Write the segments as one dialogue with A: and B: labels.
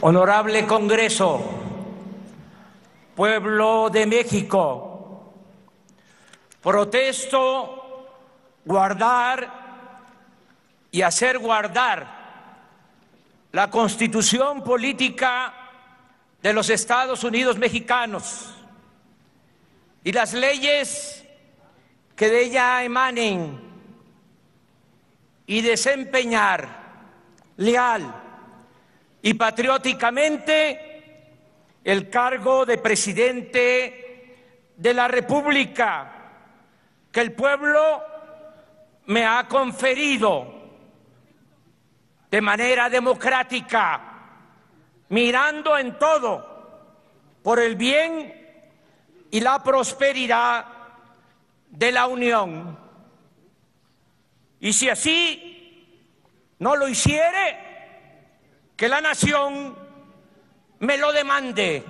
A: Honorable Congreso, pueblo de México, protesto guardar y hacer guardar la Constitución política de los Estados Unidos mexicanos y las leyes que de ella emanen y desempeñar leal y patrióticamente el cargo de presidente de la República que el pueblo me ha conferido de manera democrática, mirando en todo por el bien y la prosperidad de la Unión. Y si así no lo hiciere, que la nación me lo demande.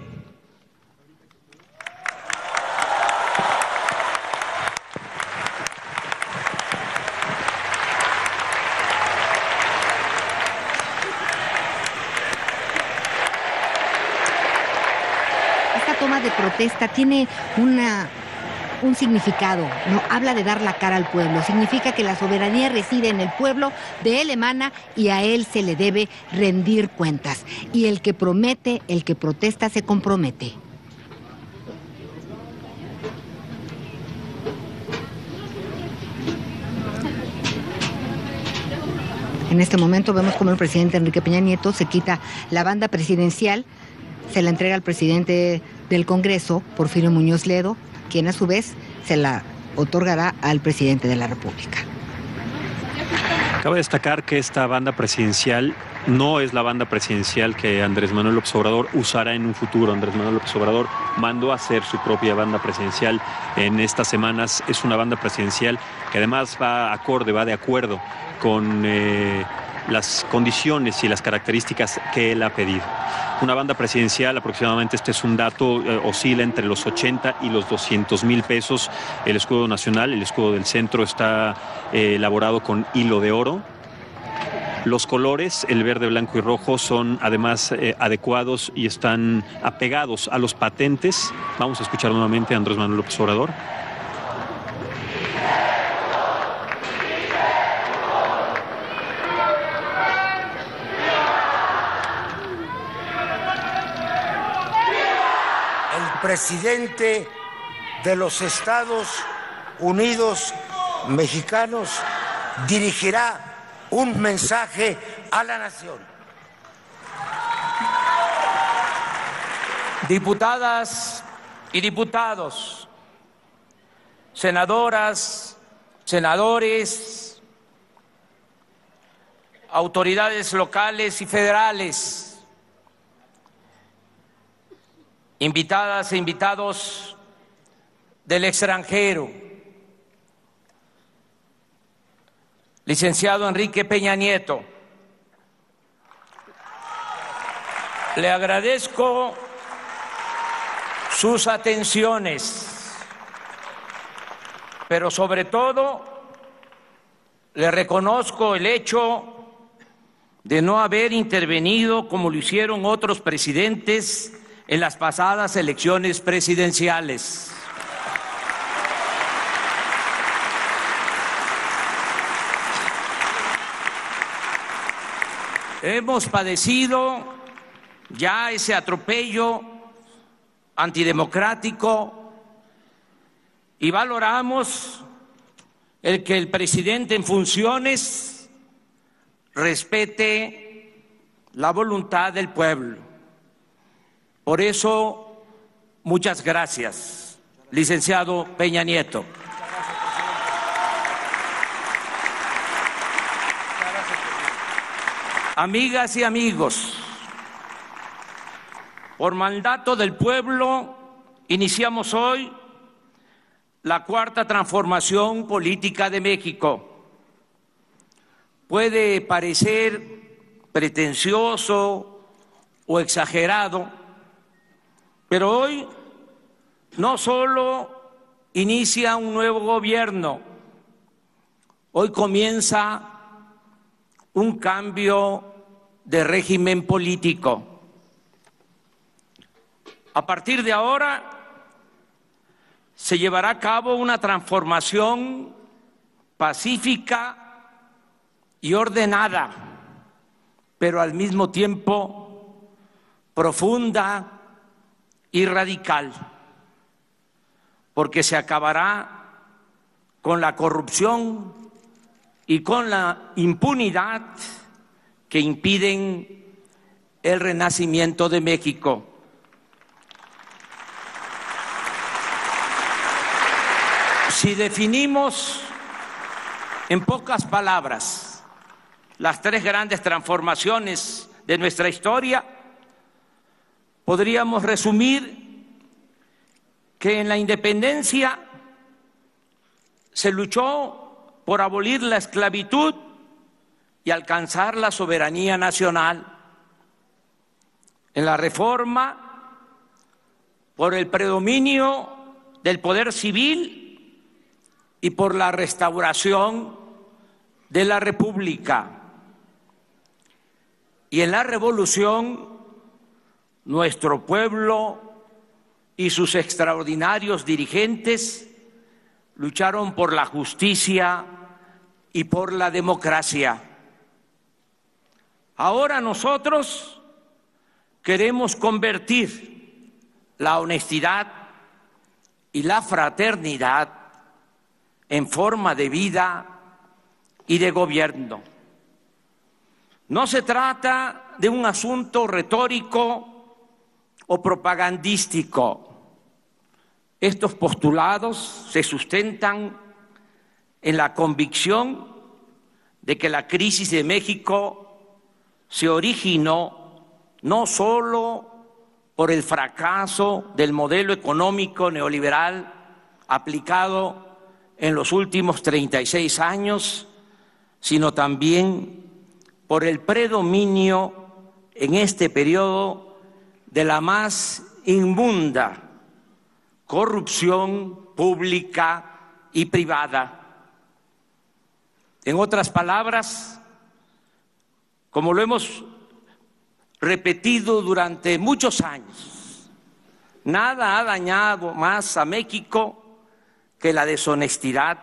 B: Esta toma de protesta tiene un significado, ¿no? Habla de dar la cara al pueblo, significa que la soberanía reside en el pueblo, de él emana y a él se le debe rendir cuentas. Y el que promete, el que protesta, se compromete. En este momento vemos como el presidente Enrique Peña Nieto se quita la banda presidencial, se la entrega al presidente del Congreso, Porfirio Muñoz Ledo, quien a su vez se la otorgará al presidente de la República.
C: Cabe destacar que esta banda presidencial no es la banda presidencial que Andrés Manuel López Obrador usará en un futuro. Andrés Manuel López Obrador mandó a hacer su propia banda presidencial en estas semanas. Es una banda presidencial que además va de acuerdo con las condiciones y las características que él ha pedido. Una banda presidencial, aproximadamente, este es un dato, oscila entre los 80 y los 200,000 pesos. El escudo nacional, el escudo del centro, está elaborado con hilo de oro. Los colores, el verde, blanco y rojo, son además adecuados y están apegados a los patentes. Vamos a escuchar nuevamente a Andrés Manuel López Obrador.
A: Presidente de los Estados Unidos mexicanos dirigirá un mensaje a la nación. Diputadas y diputados, senadoras, senadores, autoridades locales y federales, invitadas e invitados del extranjero, licenciado Enrique Peña Nieto, le agradezco sus atenciones, pero sobre todo le reconozco el hecho de no haber intervenido como lo hicieron otros presidentes en las pasadas elecciones presidenciales. Hemos padecido ya ese atropello antidemocrático y valoramos el que el presidente en funciones respete la voluntad del pueblo. Por eso, muchas gracias, licenciado Peña Nieto. Amigas y amigos, por mandato del pueblo, iniciamos hoy la cuarta transformación política de México. Puede parecer pretencioso o exagerado, pero hoy no solo inicia un nuevo gobierno, hoy comienza un cambio de régimen político. A partir de ahora se llevará a cabo una transformación pacífica y ordenada, pero al mismo tiempo profunda y radical, porque se acabará con la corrupción y con la impunidad que impiden el renacimiento de México. Si definimos en pocas palabras las tres grandes transformaciones de nuestra historia, podríamos resumir que en la independencia se luchó por abolir la esclavitud y alcanzar la soberanía nacional. En la reforma, por el predominio del poder civil y por la restauración de la República. Y en la revolución, nuestro pueblo y sus extraordinarios dirigentes lucharon por la justicia y por la democracia. Ahora nosotros queremos convertir la honestidad y la fraternidad en forma de vida y de gobierno. No se trata de un asunto retórico o propagandístico. Estos postulados se sustentan en la convicción de que la crisis de México se originó no solo por el fracaso del modelo económico neoliberal aplicado en los últimos 36 años, sino también por el predominio en este periodo de la más inmunda corrupción pública y privada. En otras palabras, como lo hemos repetido durante muchos años, nada ha dañado más a México que la deshonestidad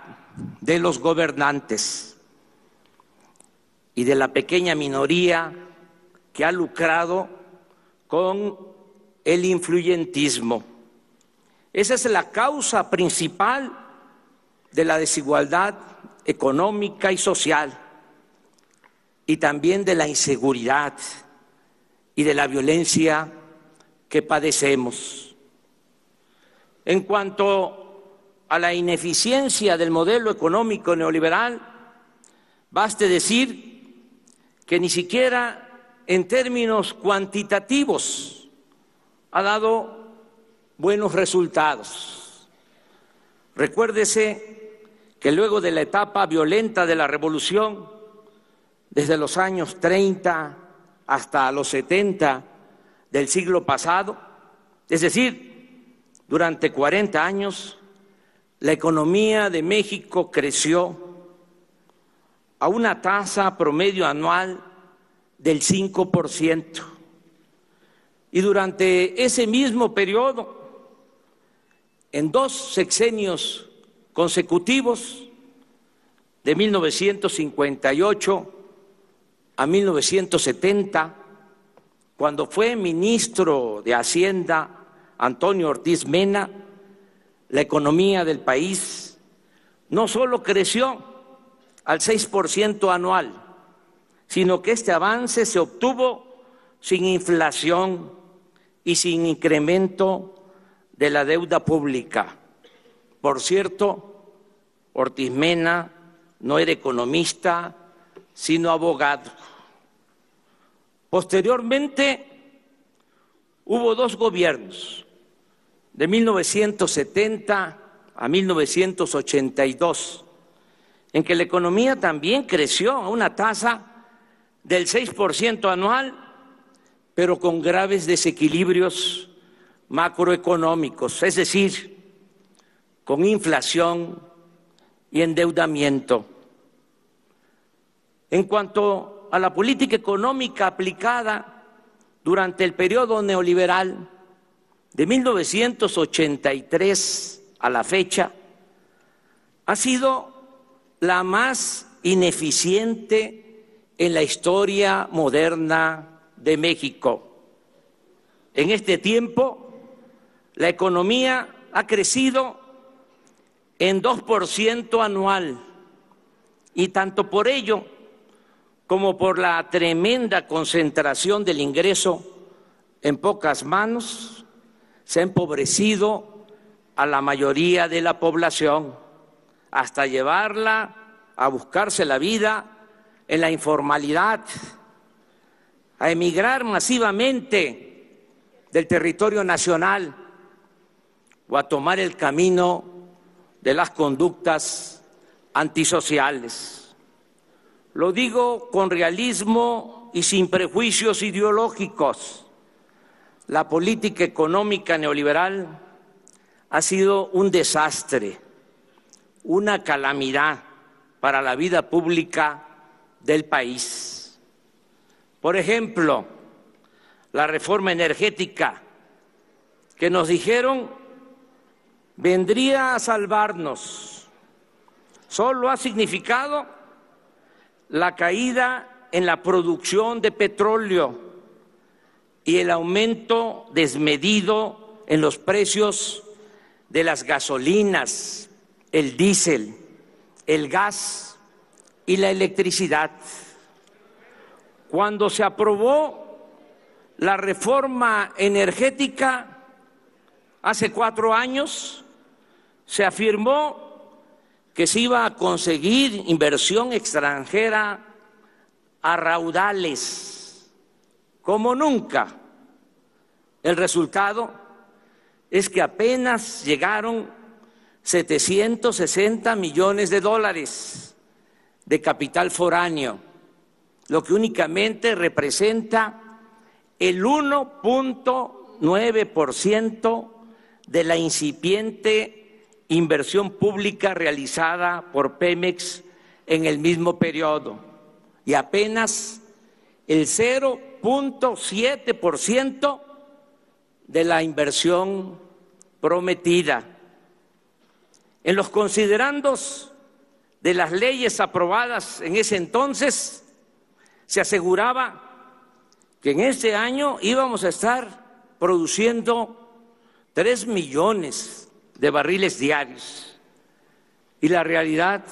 A: de los gobernantes y de la pequeña minoría que ha lucrado con el influyentismo. Esa es la causa principal de la desigualdad económica y social, y también de la inseguridad y de la violencia que padecemos. En cuanto a la ineficiencia del modelo económico neoliberal, baste decir que ni siquiera en términos cuantitativos ha dado buenos resultados. Recuérdese que luego de la etapa violenta de la revolución, desde los años 30 hasta los 70 del siglo pasado, es decir, durante 40 años, la economía de México creció a una tasa promedio anual del 5%. Y durante ese mismo periodo, en 2 sexenios consecutivos, de 1958 a 1970, cuando fue ministro de Hacienda Antonio Ortiz Mena, la economía del país no solo creció al 6% anual, sino que este avance se obtuvo sin inflación y sin incremento de la deuda pública. Por cierto, Ortiz Mena no era economista, sino abogado. Posteriormente, hubo 2 gobiernos, de 1970 a 1982, en que la economía también creció a una tasa del 6% anual, pero con graves desequilibrios macroeconómicos, es decir, con inflación y endeudamiento. En cuanto a la política económica aplicada durante el periodo neoliberal, de 1983 a la fecha, ha sido la más ineficiente en la historia moderna de México. En este tiempo, la economía ha crecido en 2% anual y tanto por ello como por la tremenda concentración del ingreso en pocas manos, se ha empobrecido a la mayoría de la población, hasta llevarla a buscarse la vida en la informalidad, a emigrar masivamente del territorio nacional o a tomar el camino de las conductas antisociales. Lo digo con realismo y sin prejuicios ideológicos. La política económica neoliberal ha sido un desastre, una calamidad para la vida pública del país. Por ejemplo, la reforma energética que nos dijeron vendría a salvarnos, solo ha significado la caída en la producción de petróleo y el aumento desmedido en los precios de las gasolinas, el diésel, el gas y la electricidad. Cuando se aprobó la reforma energética hace 4 años, se afirmó que se iba a conseguir inversión extranjera a raudales, como nunca. El resultado es que apenas llegaron 760 millones de dólares de capital foráneo, lo que únicamente representa el 1.9% de la incipiente inversión pública realizada por Pemex en el mismo periodo y apenas el 0.7% de la inversión prometida. En los considerandos de las leyes aprobadas en ese entonces, se aseguraba que en ese año íbamos a estar produciendo 3 millones de barriles diarios. Y la realidad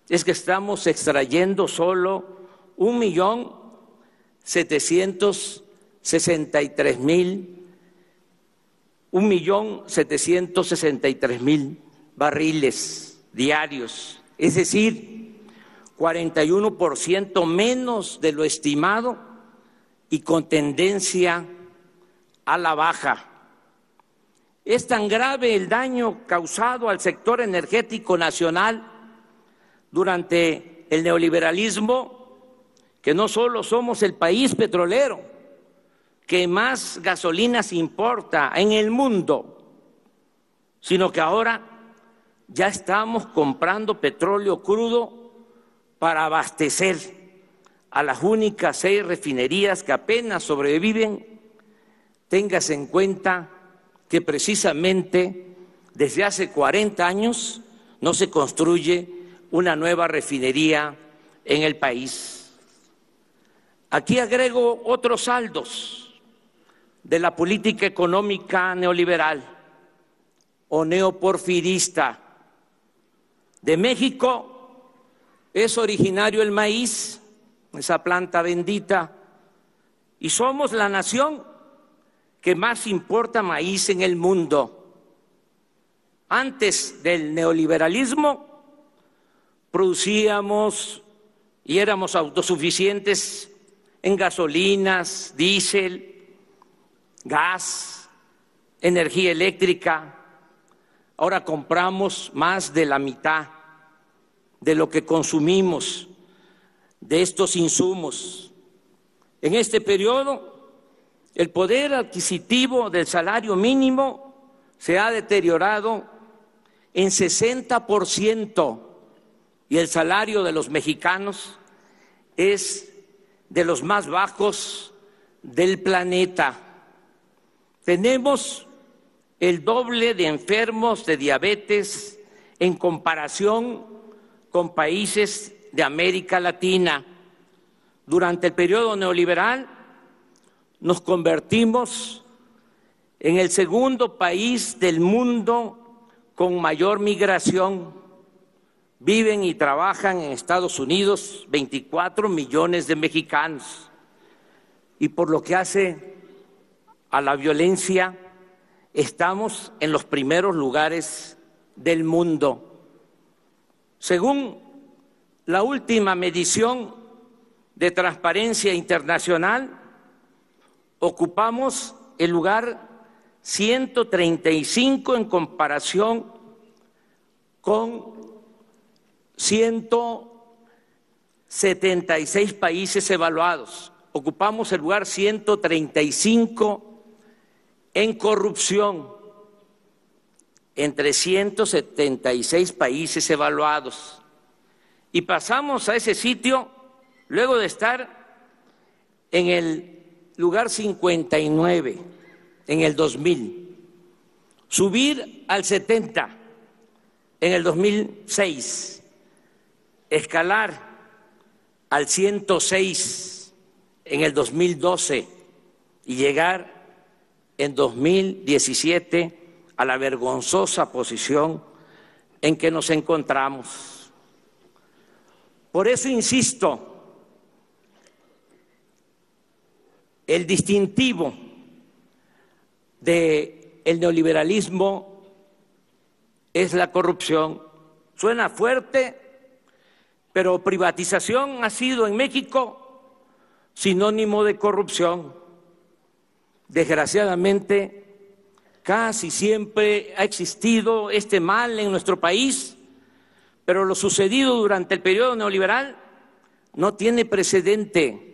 A: es que estamos extrayendo solo 1.763.000 barriles diarios, es decir, 41% menos de lo estimado y con tendencia a la baja. Es tan grave el daño causado al sector energético nacional durante el neoliberalismo que no solo somos el país petrolero que más gasolinas importa en el mundo, sino que ahora ya estamos comprando petróleo crudo para abastecer a las únicas 6 refinerías que apenas sobreviven. Téngase en cuenta que precisamente desde hace 40 años no se construye una nueva refinería en el país. Aquí agrego otros saldos de la política económica neoliberal o neoporfirista. De México es originario el maíz, esa planta bendita, y somos la nación que más importa maíz en el mundo. Antes del neoliberalismo producíamos y éramos autosuficientes en gasolinas, diésel, gas, energía eléctrica. Ahora compramos más de la mitad de lo que consumimos de estos insumos. En este periodo, el poder adquisitivo del salario mínimo se ha deteriorado en 60% y el salario de los mexicanos es de los más bajos del planeta. Tenemos el doble de enfermos de diabetes en comparación con países de América Latina. Durante el periodo neoliberal nos convertimos en el segundo país del mundo con mayor migración. Viven y trabajan en Estados Unidos 24 millones de mexicanos. Y por lo que hace a la violencia, estamos en los primeros lugares del mundo. Según la última medición de Transparencia Internacional, ocupamos el lugar 135 en comparación con 176 países evaluados. Ocupamos el lugar 135 en corrupción entre 176 países evaluados. Y pasamos a ese sitio luego de estar en el lugar 59 en el 2000, subir al 70 en el 2006, escalar al 106 en el 2012 y llegar en 2017 a la vergonzosa posición en que nos encontramos. Por eso insisto, el distintivo del neoliberalismo es la corrupción. Suena fuerte, pero privatización ha sido en México sinónimo de corrupción. Desgraciadamente, casi siempre ha existido este mal en nuestro país, pero lo sucedido durante el periodo neoliberal no tiene precedente.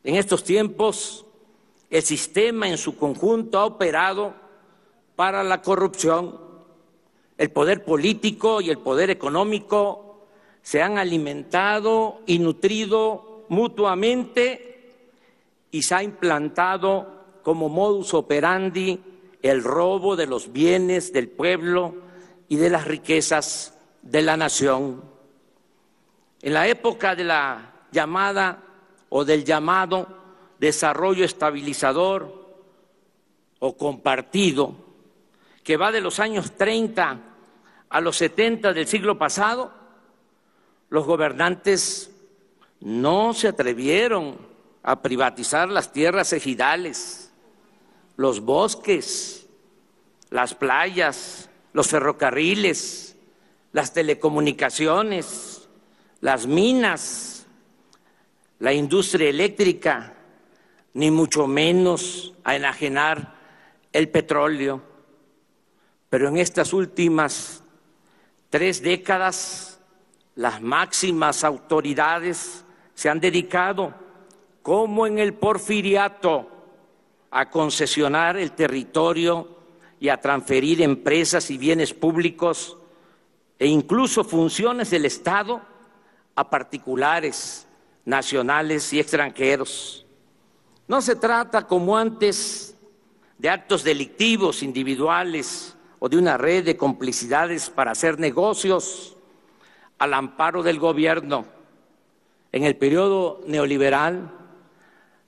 A: En estos tiempos, el sistema en su conjunto ha operado para la corrupción. El poder político y el poder económico se han alimentado y nutrido mutuamente y se ha implantado como modus operandi el robo de los bienes del pueblo y de las riquezas de la nación. En la época de la llamada o del llamado desarrollo estabilizador o compartido, que va de los años 30 a los 70 del siglo pasado, los gobernantes no se atrevieron a privatizar las tierras ejidales, los bosques, las playas, los ferrocarriles, las telecomunicaciones, las minas, la industria eléctrica, ni mucho menos a enajenar el petróleo. Pero en estas últimas 3 décadas, las máximas autoridades se han dedicado, como en el porfiriato, a concesionar el territorio y a transferir empresas y bienes públicos e incluso funciones del Estado a particulares, nacionales y extranjeros. No se trata, como antes, de actos delictivos individuales o de una red de complicidades para hacer negocios al amparo del gobierno. En el periodo neoliberal,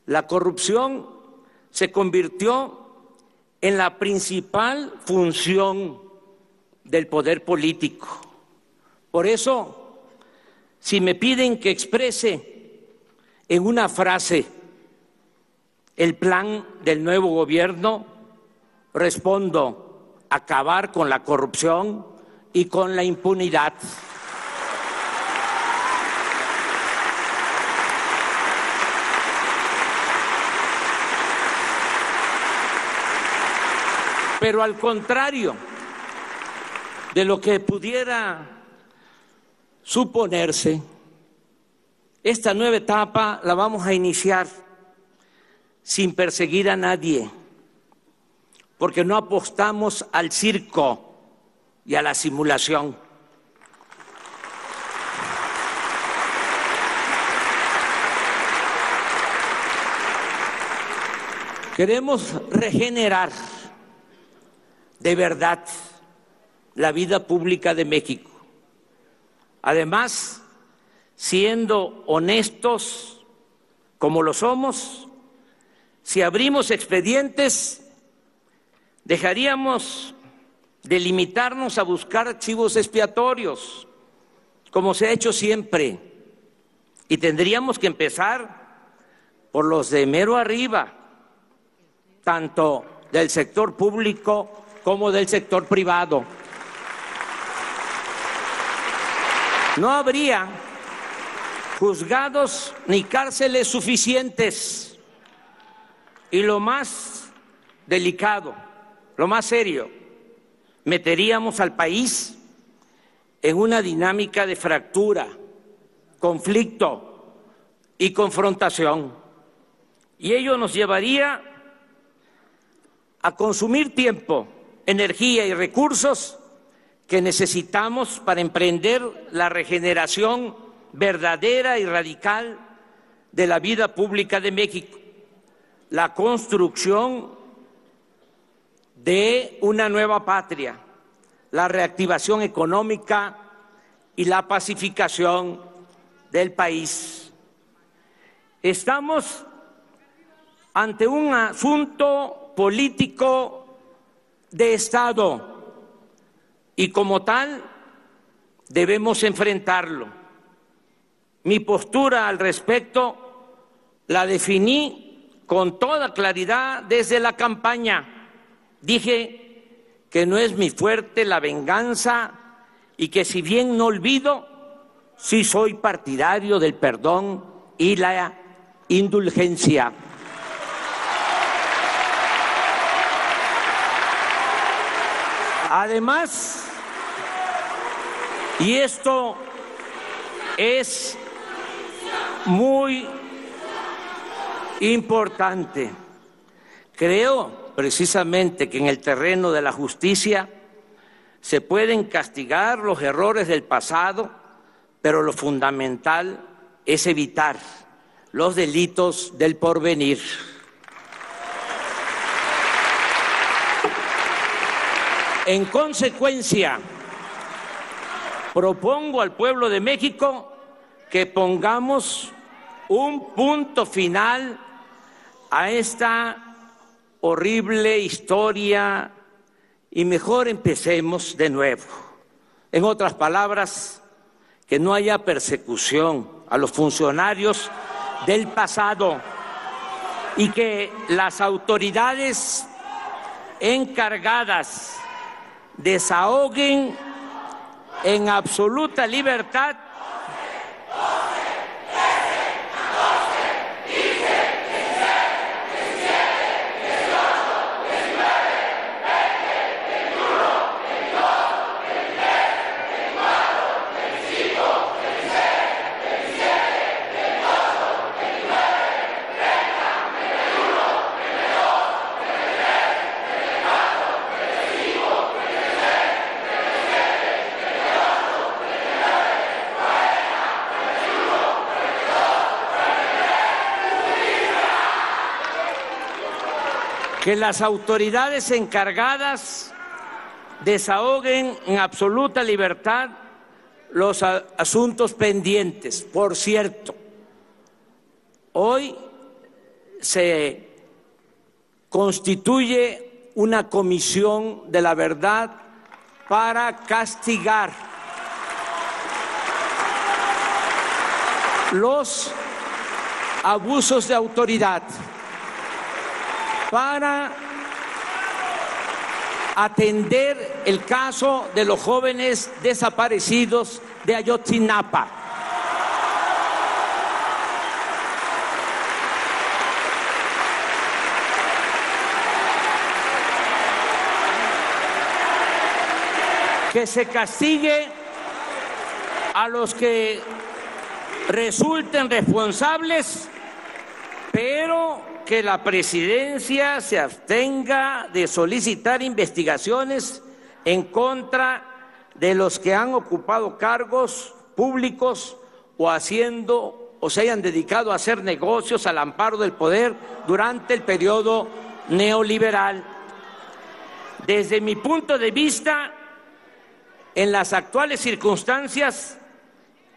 A: la corrupción se convirtió en la principal función del poder político. Por eso, si me piden que exprese en una frase el plan del nuevo gobierno, respondo: acabar con la corrupción y con la impunidad. Pero al contrario de lo que pudiera suponerse, esta nueva etapa la vamos a iniciar sin perseguir a nadie, porque no apostamos al circo y a la simulación. Queremos regenerar de verdad la vida pública de México. Además, siendo honestos como lo somos, si abrimos expedientes, dejaríamos de limitarnos a buscar archivos expiatorios, como se ha hecho siempre, y tendríamos que empezar por los de mero arriba, tanto del sector público como del sector privado. No habría juzgados ni cárceles suficientes. Y lo más delicado, lo más serio, meteríamos al país en una dinámica de fractura, conflicto y confrontación. Y ello nos llevaría a consumir tiempo, energía y recursos que necesitamos para emprender la regeneración verdadera y radical de la vida pública de México, la construcción de una nueva patria, la reactivación económica y la pacificación del país. Estamos ante un asunto político de Estado y como tal debemos enfrentarlo. Mi postura al respecto la definí con toda claridad desde la campaña. Dije que no es mi fuerte la venganza y que si bien no olvido, sí soy partidario del perdón y la indulgencia. Además, y esto es muy importante, creo precisamente que en el terreno de la justicia se pueden castigar los errores del pasado, pero lo fundamental es evitar los delitos del porvenir. En consecuencia, propongo al pueblo de México que pongamos un punto final a esta horrible historia y mejor empecemos de nuevo. En otras palabras, que no haya persecución a los funcionarios del pasado y que las autoridades encargadas desahoguen en absoluta libertad que las autoridades encargadas desahoguen en absoluta libertad los asuntos pendientes. Por cierto, hoy se constituye una comisión de la verdad para castigar los abusos de autoridad, para atender el caso de los jóvenes desaparecidos de Ayotzinapa. Que se castigue a los que resulten responsables, pero que la presidencia se abstenga de solicitar investigaciones en contra de los que han ocupado cargos públicos o se hayan dedicado a hacer negocios al amparo del poder durante el periodo neoliberal. Desde mi punto de vista, en las actuales circunstancias,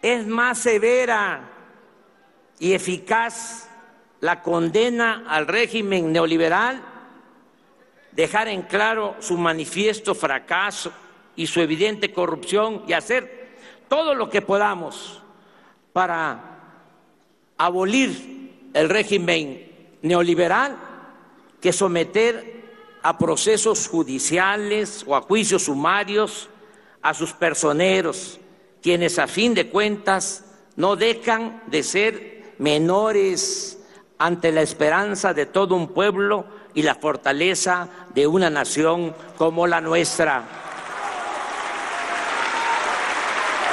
A: es más severa y eficaz la condena al régimen neoliberal, dejar en claro su manifiesto fracaso y su evidente corrupción y hacer todo lo que podamos para abolir el régimen neoliberal que someter a procesos judiciales o a juicios sumarios a sus personeros, quienes a fin de cuentas no dejan de ser menores ante la esperanza de todo un pueblo y la fortaleza de una nación como la nuestra.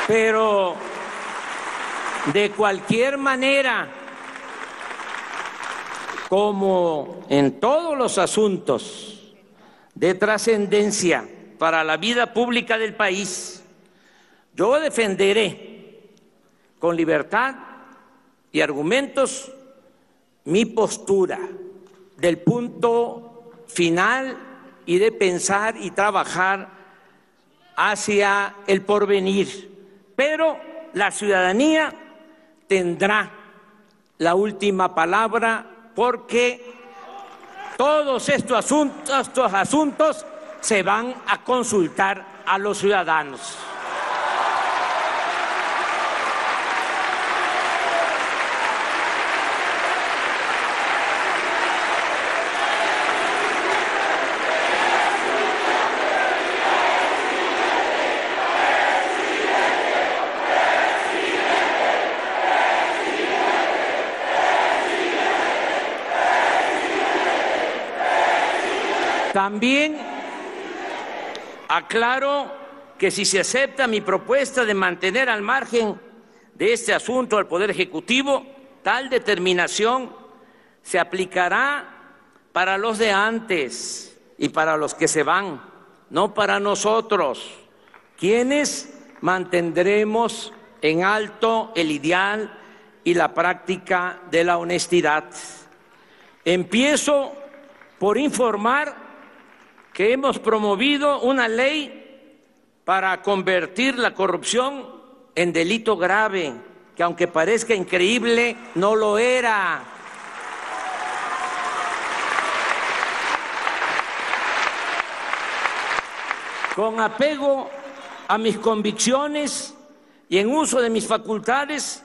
A: Pero de cualquier manera, como en todos los asuntos de trascendencia para la vida pública del país, yo defenderé con libertad y argumentos mi postura del punto final y de pensar y trabajar hacia el porvenir. Pero la ciudadanía tendrá la última palabra porque todos estos asuntos se van a consultar a los ciudadanos. También aclaro que si se acepta mi propuesta de mantener al margen de este asunto al Poder Ejecutivo, tal determinación se aplicará para los de antes y para los que se van, no para nosotros, quienes mantendremos en alto el ideal y la práctica de la honestidad. Empiezo por informar que hemos promovido una ley para convertir la corrupción en delito grave, que aunque parezca increíble, no lo era. Con apego a mis convicciones y en uso de mis facultades,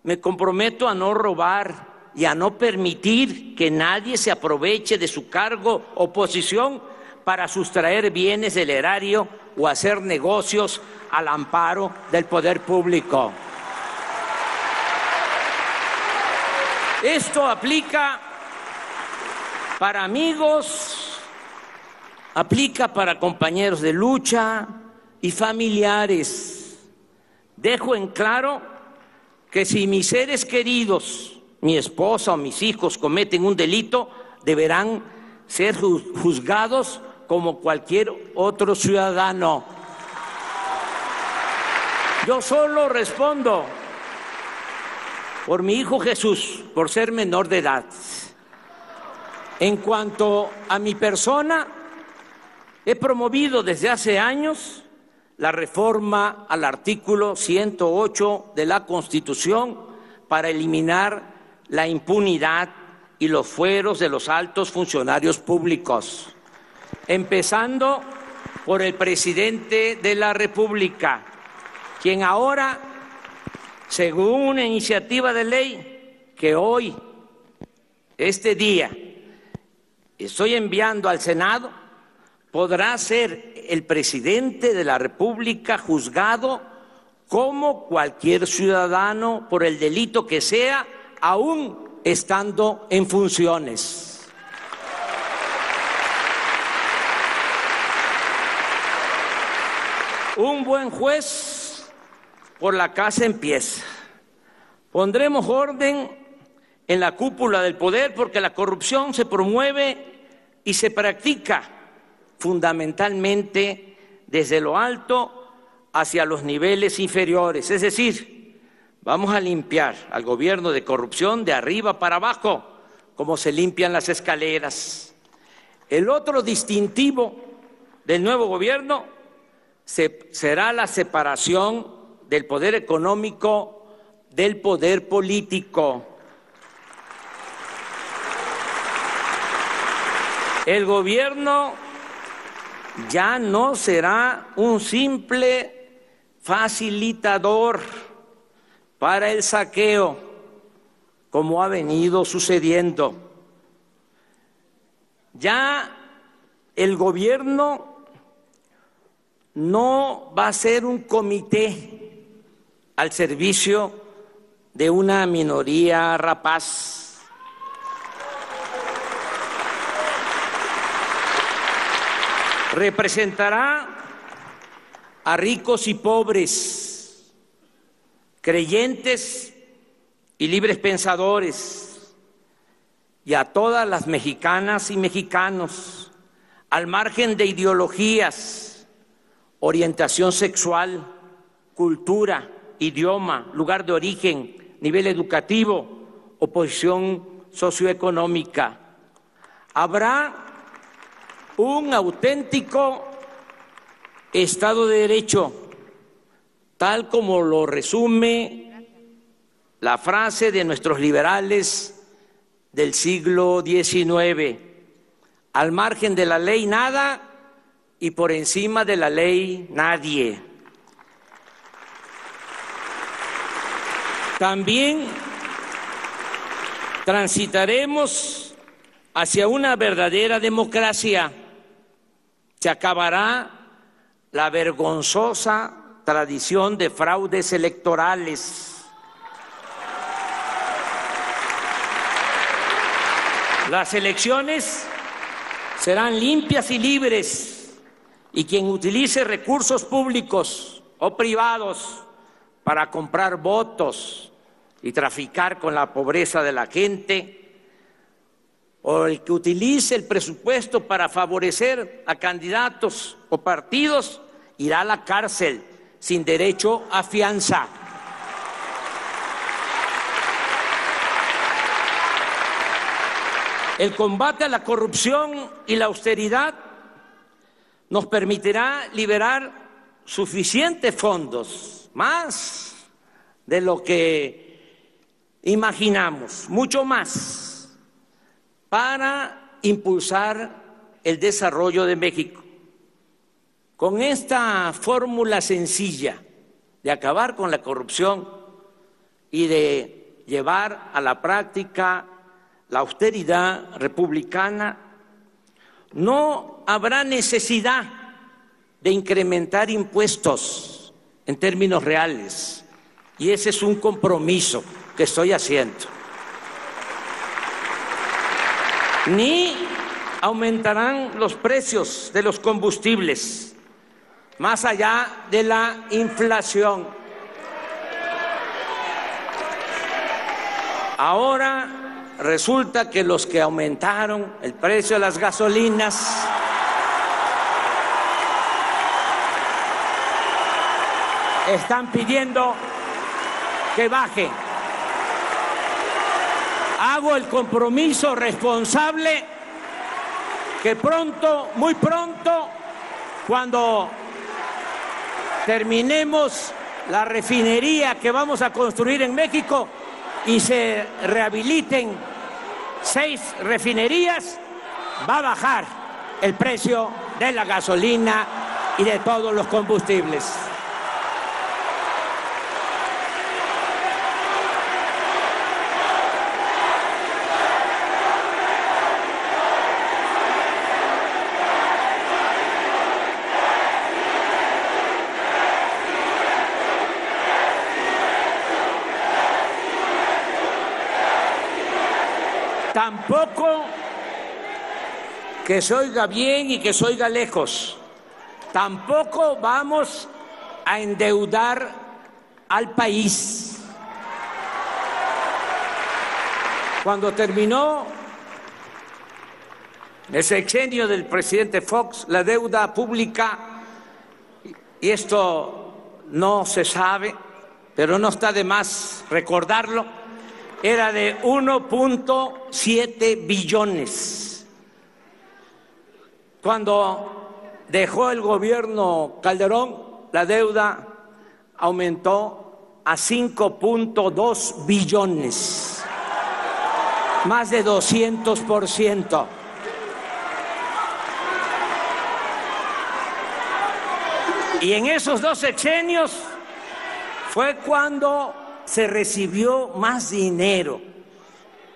A: me comprometo a no robar y a no permitir que nadie se aproveche de su cargo o posición para sustraer bienes del erario o hacer negocios al amparo del poder público. Esto aplica para amigos, aplica para compañeros de lucha y familiares. Dejo en claro que si mis seres queridos, mi esposa o mis hijos cometen un delito, deberán ser juzgados como cualquier otro ciudadano. Yo solo respondo por mi hijo Jesús, por ser menor de edad. En cuanto a mi persona, he promovido desde hace años la reforma al artículo 108 de la Constitución para eliminar la impunidad y los fueros de los altos funcionarios públicos, empezando por el presidente de la República, quien ahora, según una iniciativa de ley que hoy, este día, estoy enviando al Senado, podrá ser el presidente de la República juzgado como cualquier ciudadano por el delito que sea, aún estando en funciones. Un buen juez por la casa empieza. Pondremos orden en la cúpula del poder porque la corrupción se promueve y se practica fundamentalmente desde lo alto hacia los niveles inferiores. Es decir, vamos a limpiar al gobierno de corrupción de arriba para abajo, como se limpian las escaleras. El otro distintivo del nuevo gobierno será la separación del poder económico del poder político. El gobierno ya no será un simple facilitador para el saqueo, como ha venido sucediendo. Ya el gobierno no va a ser un comité al servicio de una minoría rapaz. Representará a ricos y pobres, creyentes y libres pensadores, y a todas las mexicanas y mexicanos, al margen de ideologías, orientación sexual, cultura, idioma, lugar de origen, nivel educativo o posición socioeconómica. Habrá un auténtico Estado de Derecho, tal como lo resume la frase de nuestros liberales del siglo XIX: al margen de la ley nada y por encima de la ley nadie. También transitaremos hacia una verdadera democracia. Se acabará la vergonzosa tradición de fraudes electorales. Las elecciones serán limpias y libres, y quien utilice recursos públicos o privados para comprar votos y traficar con la pobreza de la gente, o el que utilice el presupuesto para favorecer a candidatos o partidos, irá a la cárcel sin derecho a fianza. El combate a la corrupción y la austeridad nos permitirá liberar suficientes fondos, más de lo que imaginamos, mucho más, para impulsar el desarrollo de México. Con esta fórmula sencilla de acabar con la corrupción y de llevar a la práctica la austeridad republicana, no habrá necesidad de incrementar impuestos en términos reales, y ese es un compromiso que estoy haciendo. Ni aumentarán los precios de los combustibles más allá de la inflación. Ahora resulta que los que aumentaron el precio de las gasolinas están pidiendo que baje. Hago el compromiso responsable que pronto, muy pronto, cuando terminemos la refinería que vamos a construir en México y se rehabiliten 6 refinerías, va a bajar el precio de la gasolina y de todos los combustibles. Tampoco que se oiga bien y que se oiga lejos, tampoco vamos a endeudar al país. Cuando terminó el sexenio del presidente Fox, la deuda pública, y esto no se sabe, pero no está de más recordarlo, era de 1.7 billones. Cuando dejó el gobierno Calderón, la deuda aumentó a 5.2 billones, más de 200%. Y en esos 2 sexenios fue cuando se recibió más dinero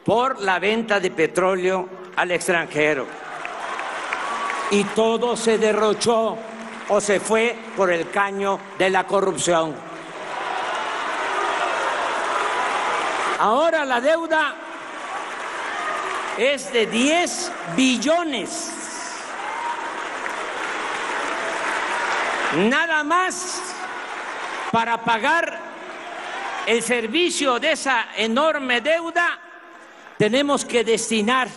A: por la venta de petróleo al extranjero. Y todo se derrochó o se fue por el caño de la corrupción. Ahora la deuda es de 10 billones. Nada más para pagar el servicio de esa enorme deuda tenemos que destinar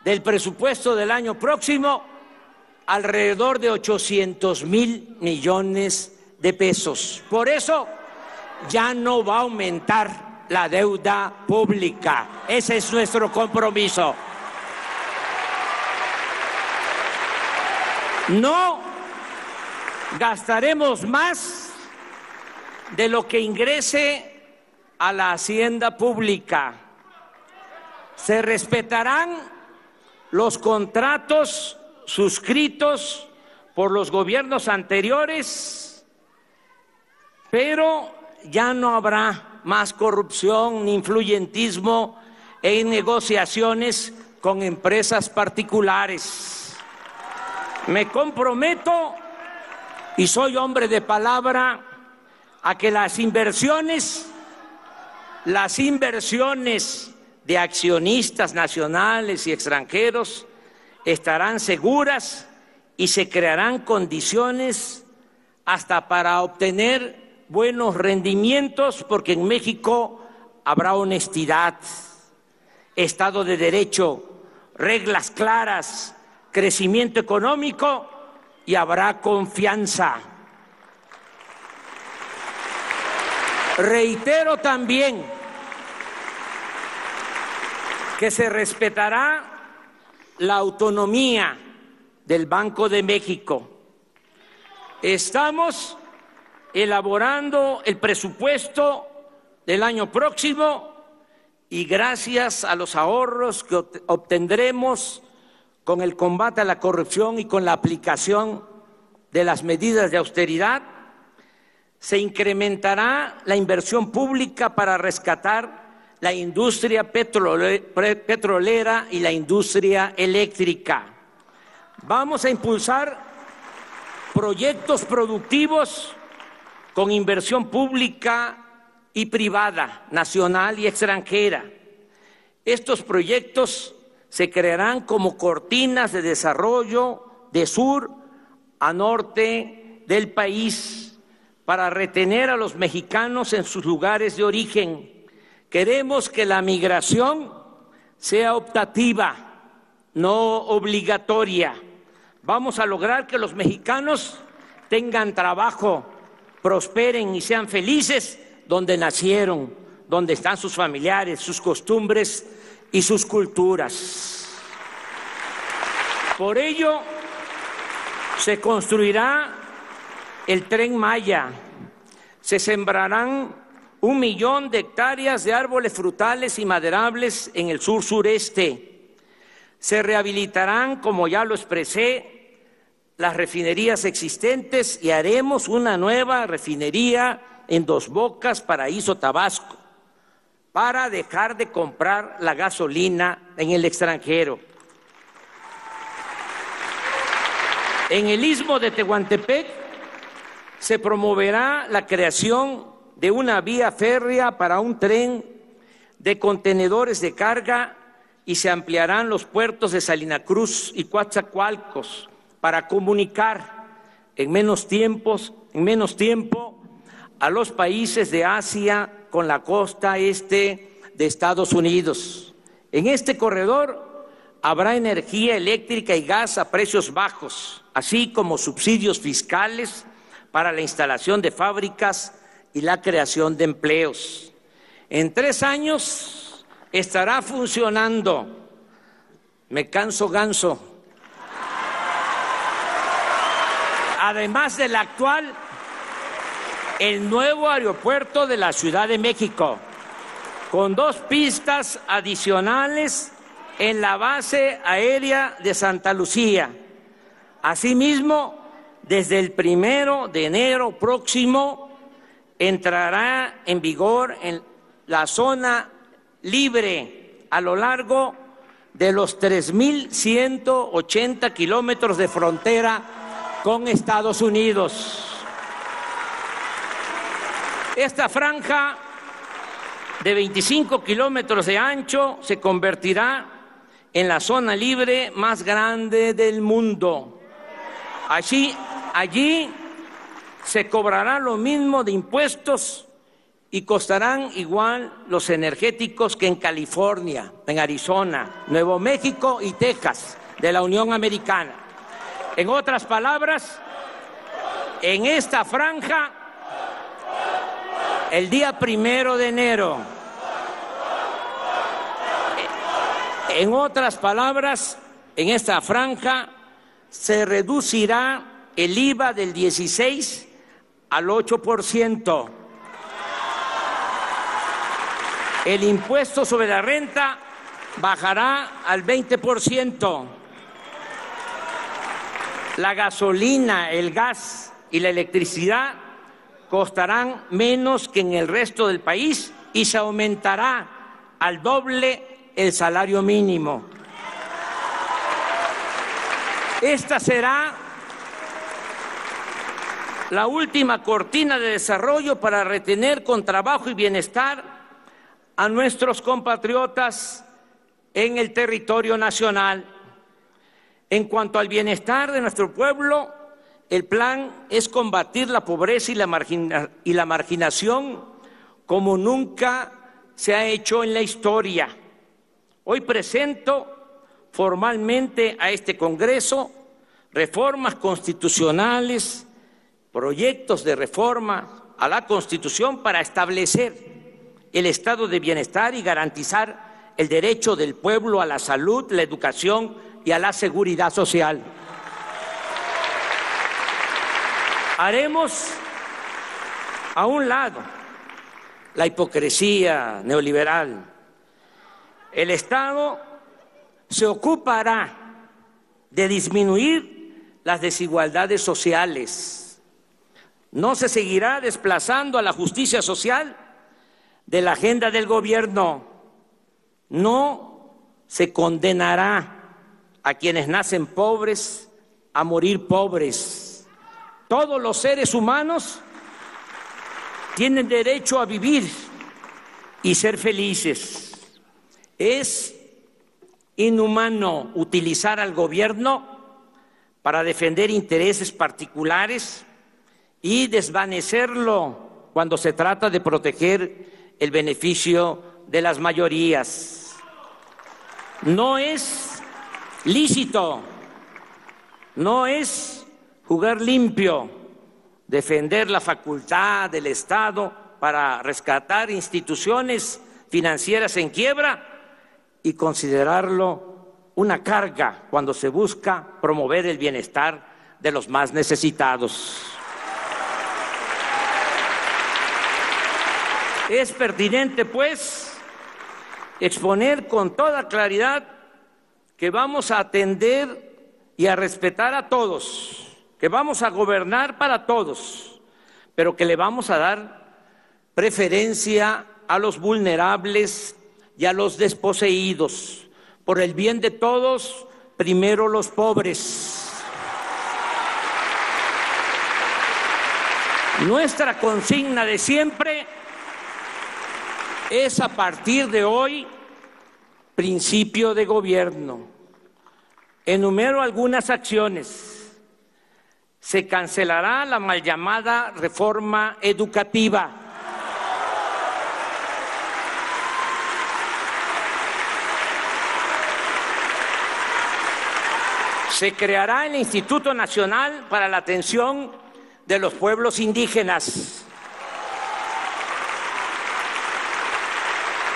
A: del presupuesto del año próximo alrededor de 800,000 millones de pesos. Por eso ya no va a aumentar la deuda pública. Ese es nuestro compromiso. No gastaremos más de lo que ingrese a la hacienda pública. Se respetarán los contratos suscritos por los gobiernos anteriores, pero ya no habrá más corrupción ni influyentismo en negociaciones con empresas particulares. Me comprometo, y soy hombre de palabra, a que las inversiones de accionistas nacionales y extranjeros estarán seguras y se crearán condiciones hasta para obtener buenos rendimientos, porque en México habrá honestidad, Estado de Derecho, reglas claras, crecimiento económico y habrá confianza. Reitero también que se respetará la autonomía del Banco de México. Estamos elaborando el presupuesto del año próximo y gracias a los ahorros que obtendremos con el combate a la corrupción y con la aplicación de las medidas de austeridad, se incrementará la inversión pública para rescatar la industria petrolera y la industria eléctrica. Vamos a impulsar proyectos productivos con inversión pública y privada, nacional y extranjera. Estos proyectos se crearán como cortinas de desarrollo de sur a norte del país para retener a los mexicanos en sus lugares de origen. Queremos que la migración sea optativa, no obligatoria. Vamos a lograr que los mexicanos tengan trabajo, prosperen y sean felices donde nacieron, donde están sus familiares, sus costumbres y sus culturas. Por ello, se construirá el Tren Maya, se sembrarán 1 millón de hectáreas de árboles frutales y maderables en el sur-sureste. Se rehabilitarán, como ya lo expresé, las refinerías existentes y haremos una nueva refinería en Dos Bocas, Paraíso, Tabasco, para dejar de comprar la gasolina en el extranjero. En el Istmo de Tehuantepec se promoverá la creación de una vía férrea para un tren de contenedores de carga y se ampliarán los puertos de Salina Cruz y Coatzacoalcos para comunicar en menos tiempo a los países de Asia con la costa este de Estados Unidos. En este corredor habrá energía eléctrica y gas a precios bajos, así como subsidios fiscales para la instalación de fábricas y la creación de empleos. En 3 años estará funcionando. Me canso ganso. además del actual, el nuevo aeropuerto de la Ciudad de México, con 2 pistas adicionales en la base aérea de Santa Lucía. Asimismo, desde el 1 de enero próximo entrará en vigor en la zona libre a lo largo de los 3.180 kilómetros de frontera con Estados Unidos. Esta franja de 25 kilómetros de ancho se convertirá en la zona libre más grande del mundo. Allí se cobrará lo mismo de impuestos y costarán igual los energéticos que en California, en Arizona, Nuevo México y Texas de la Unión Americana. En otras palabras, en esta franja, el día 1 de enero, en otras palabras, en esta franja se reducirá el IVA del 16 al 8%. El impuesto sobre la renta bajará al 20%. La gasolina, el gas y la electricidad costarán menos que en el resto del país y se aumentará al doble el salario mínimo. Esta será la última cortina de desarrollo para retener con trabajo y bienestar a nuestros compatriotas en el territorio nacional. En cuanto al bienestar de nuestro pueblo, el plan es combatir la pobreza y la marginación como nunca se ha hecho en la historia. Hoy presento formalmente a este Congreso reformas constitucionales, proyectos de reforma a la Constitución para establecer el estado de bienestar y garantizar el derecho del pueblo a la salud, la educación y a la seguridad social. Haremos a un lado la hipocresía neoliberal. El Estado se ocupará de disminuir las desigualdades sociales. No se seguirá desplazando a la justicia social de la agenda del gobierno. No se condenará a quienes nacen pobres a morir pobres. Todos los seres humanos tienen derecho a vivir y ser felices. Es inhumano utilizar al gobierno para defender intereses particulares y desvanecerlo cuando se trata de proteger el beneficio de las mayorías. No es lícito, no es jugar limpio defender la facultad del Estado para rescatar instituciones financieras en quiebra y considerarlo una carga cuando se busca promover el bienestar de los más necesitados. Es pertinente, pues, exponer con toda claridad que vamos a atender y a respetar a todos, que vamos a gobernar para todos, pero que le vamos a dar preferencia a los vulnerables y a los desposeídos. Por el bien de todos, primero los pobres. Nuestra consigna de siempre es, a partir de hoy, principio de gobierno. Enumero algunas acciones. Se cancelará la mal llamada reforma educativa. Se creará el Instituto Nacional para la Atención de los Pueblos Indígenas.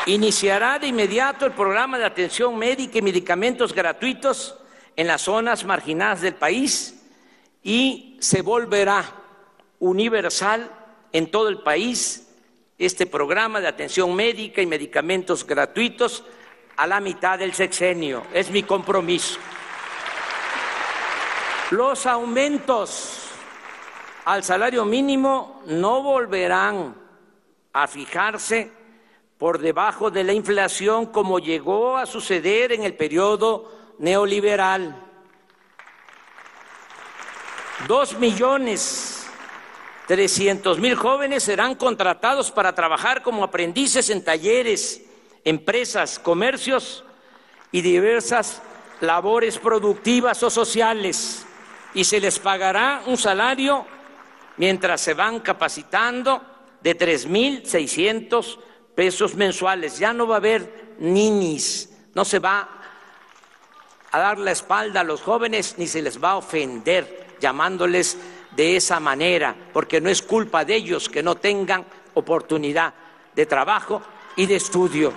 A: Iniciará de inmediato el programa de atención médica y medicamentos gratuitos en las zonas marginadas del país y se volverá universal en todo el país este programa de atención médica y medicamentos gratuitos a la mitad del sexenio. Es mi compromiso. Los aumentos al salario mínimo no volverán a fijarse por debajo de la inflación como llegó a suceder en el periodo neoliberal. 2.300.000 jóvenes serán contratados para trabajar como aprendices en talleres, empresas, comercios y diversas labores productivas o sociales, y se les pagará un salario mientras se van capacitando de 3.600 pesos mensuales. Ya no va a haber ninis, no se va a dar la espalda a los jóvenes ni se les va a ofender llamándoles de esa manera, porque no es culpa de ellos que no tengan oportunidad de trabajo y de estudio.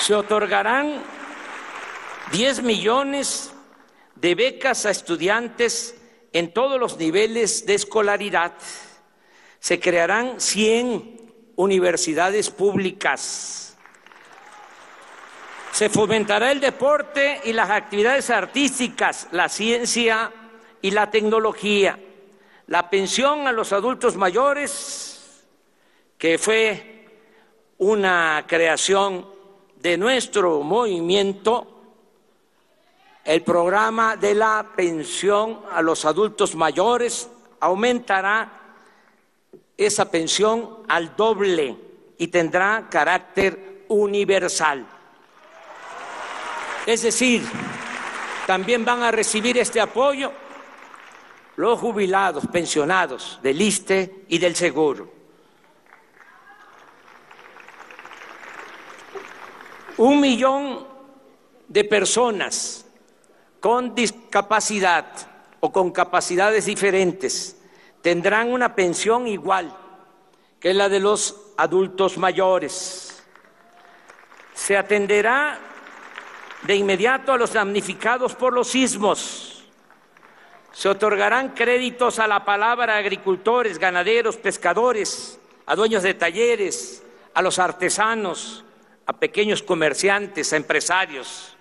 A: Se otorgarán 10 millones de becas a estudiantes en todos los niveles de escolaridad. Se crearán 100 universidades públicas. Se fomentará el deporte y las actividades artísticas, la ciencia y la tecnología. La pensión a los adultos mayores, que fue una creación de nuestro movimiento, el programa de la pensión a los adultos mayores aumentará esa pensión al doble y tendrá carácter universal. Es decir, también van a recibir este apoyo los jubilados, pensionados del ISSSTE y del Seguro. 1 millón de personas con discapacidad o con capacidades diferentes tendrán una pensión igual que la de los adultos mayores. Se atenderá de inmediato a los damnificados por los sismos. Se otorgarán créditos a la palabra a agricultores, ganaderos, pescadores, a dueños de talleres, a los artesanos, a pequeños comerciantes, a empresarios.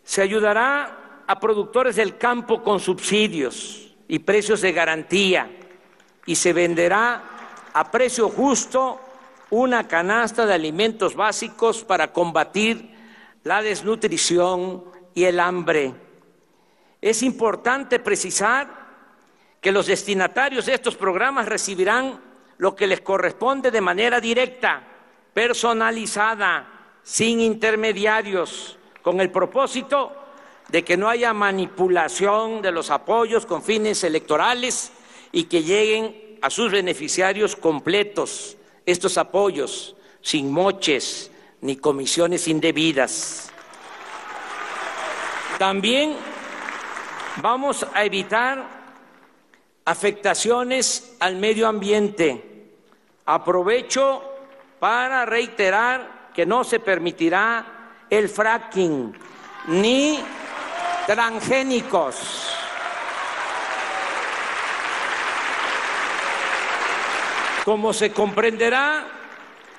A: Se ayudará a productores del campo con subsidios y precios de garantía, y se venderá a precio justo una canasta de alimentos básicos para combatir la desnutrición y el hambre. Es importante precisar que los destinatarios de estos programas recibirán lo que les corresponde de manera directa, personalizada, sin intermediarios, con el propósito de que no haya manipulación de los apoyos con fines electorales y que lleguen a sus beneficiarios completos estos apoyos, sin moches ni comisiones indebidas. También vamos a evitar afectaciones al medio ambiente. Aprovecho para reiterar que no se permitirá el fracking ni transgénicos. Como se comprenderá,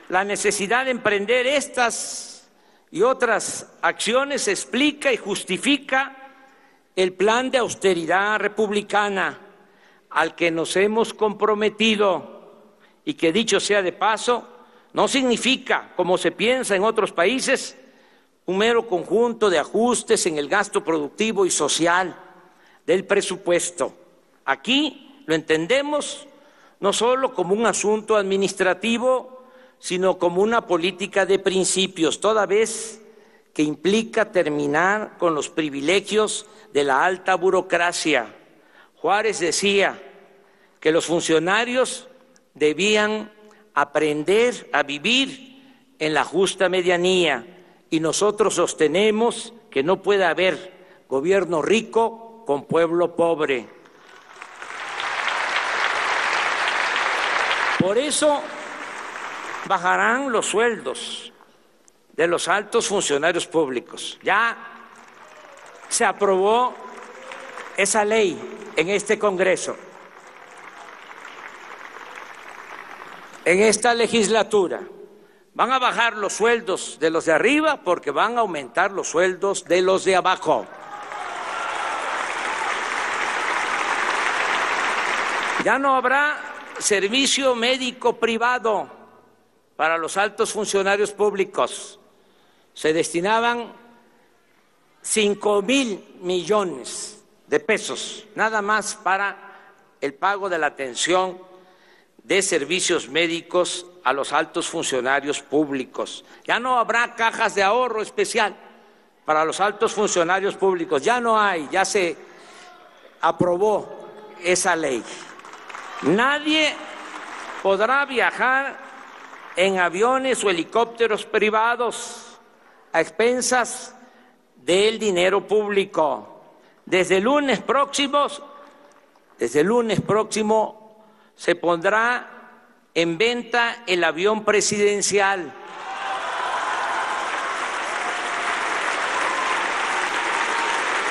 A: la necesidad de emprender estas y otras acciones explica y justifica el plan de austeridad republicana al que nos hemos comprometido y que, dicho sea de paso, no significa, como se piensa en otros países, un mero conjunto de ajustes en el gasto productivo y social del presupuesto. Aquí lo entendemos no solo como un asunto administrativo, sino como una política de principios, toda vez que implica terminar con los privilegios de la alta burocracia. Juárez decía que los funcionarios debían aprender a vivir en la justa medianía, y nosotros sostenemos que no puede haber gobierno rico con pueblo pobre. Por eso bajarán los sueldos de los altos funcionarios públicos. Ya se aprobó esa ley en este Congreso, en esta legislatura. Van a bajar los sueldos de los de arriba porque van a aumentar los sueldos de los de abajo. Ya no habrá servicio médico privado para los altos funcionarios públicos. Se destinaban 5,000 millones de pesos nada más para el pago de la atención de servicios médicos a los altos funcionarios públicos. Ya no habrá cajas de ahorro especial para los altos funcionarios públicos. Ya no hay, ya se aprobó esa ley. Nadie podrá viajar en aviones o helicópteros privados a expensas del dinero público. Desde el lunes próximo se pondrá en venta el avión presidencial.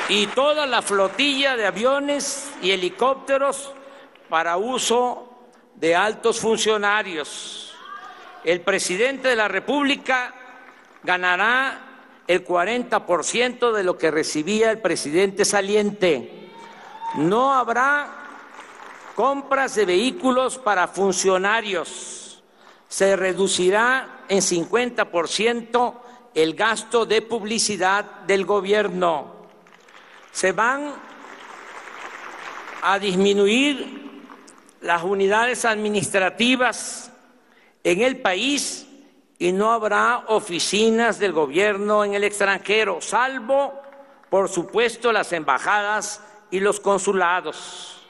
A: Y toda la flotilla de aviones y helicópteros para uso de altos funcionarios. El presidente de la República ganará el 40% de lo que recibía el presidente saliente. No habrá compras de vehículos para funcionarios. Se reducirá en 50% el gasto de publicidad del gobierno. Se van a disminuir las unidades administrativas en el país y no habrá oficinas del gobierno en el extranjero, salvo, por supuesto, las embajadas y los consulados.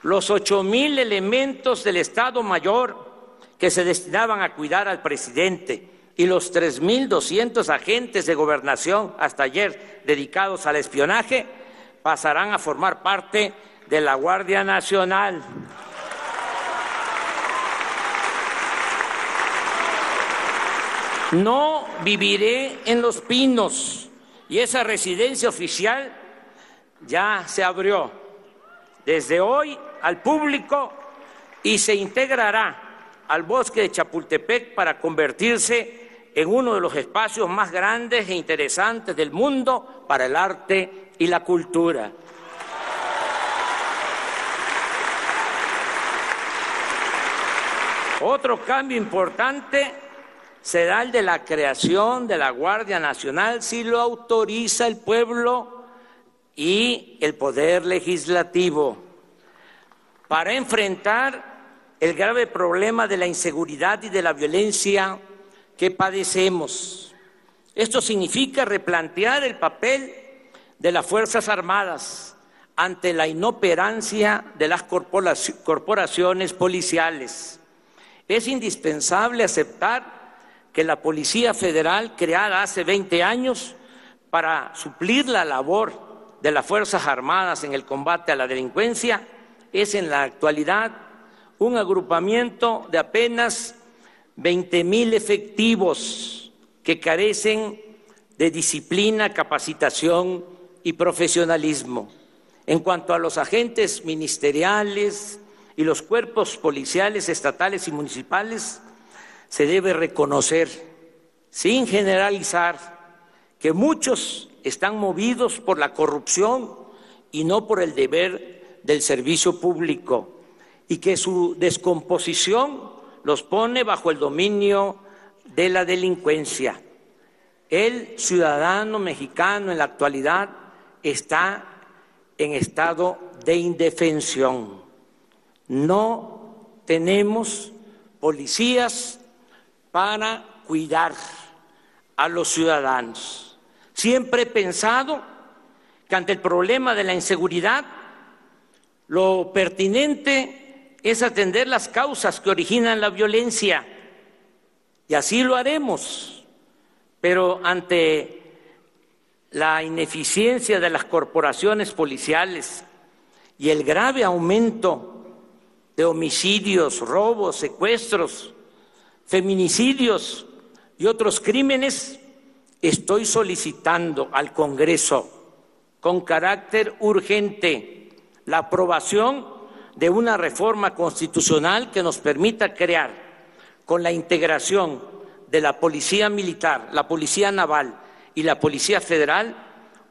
A: Los 8,000 elementos del Estado Mayor que se destinaban a cuidar al presidente y los 3,200 agentes de gobernación hasta ayer dedicados al espionaje pasarán a formar parte de la Guardia Nacional. No viviré en Los Pinos y esa residencia oficial ya se abrió desde hoy al público y se integrará al bosque de Chapultepec para convertirse en uno de los espacios más grandes e interesantes del mundo para el arte y la cultura. Otro cambio importante será el de la creación de la Guardia Nacional si lo autoriza el pueblo y el Poder Legislativo, para enfrentar el grave problema de la inseguridad y de la violencia que padecemos. Esto significa replantear el papel de las Fuerzas Armadas ante la inoperancia de las corporaciones policiales. Es indispensable aceptar que la Policía Federal, creada hace 20 años para suplir la labor de las Fuerzas Armadas en el combate a la delincuencia, es en la actualidad un agrupamiento de apenas 20,000 efectivos que carecen de disciplina, capacitación y profesionalismo. En cuanto a los agentes ministeriales y los cuerpos policiales estatales y municipales, se debe reconocer, sin generalizar, que muchos están movidos por la corrupción y no por el deber del servicio público, y que su descomposición los pone bajo el dominio de la delincuencia. El ciudadano mexicano en la actualidad está en estado de indefensión. No tenemos policías para cuidar a los ciudadanos. Siempre he pensado que ante el problema de la inseguridad, lo pertinente es atender las causas que originan la violencia, y así lo haremos, pero ante la ineficiencia de las corporaciones policiales y el grave aumento de homicidios, robos, secuestros, feminicidios, y otros crímenes, estoy solicitando al Congreso con carácter urgente la aprobación de una reforma constitucional que nos permita crear, con la integración de la Policía Militar, la Policía Naval y la Policía Federal,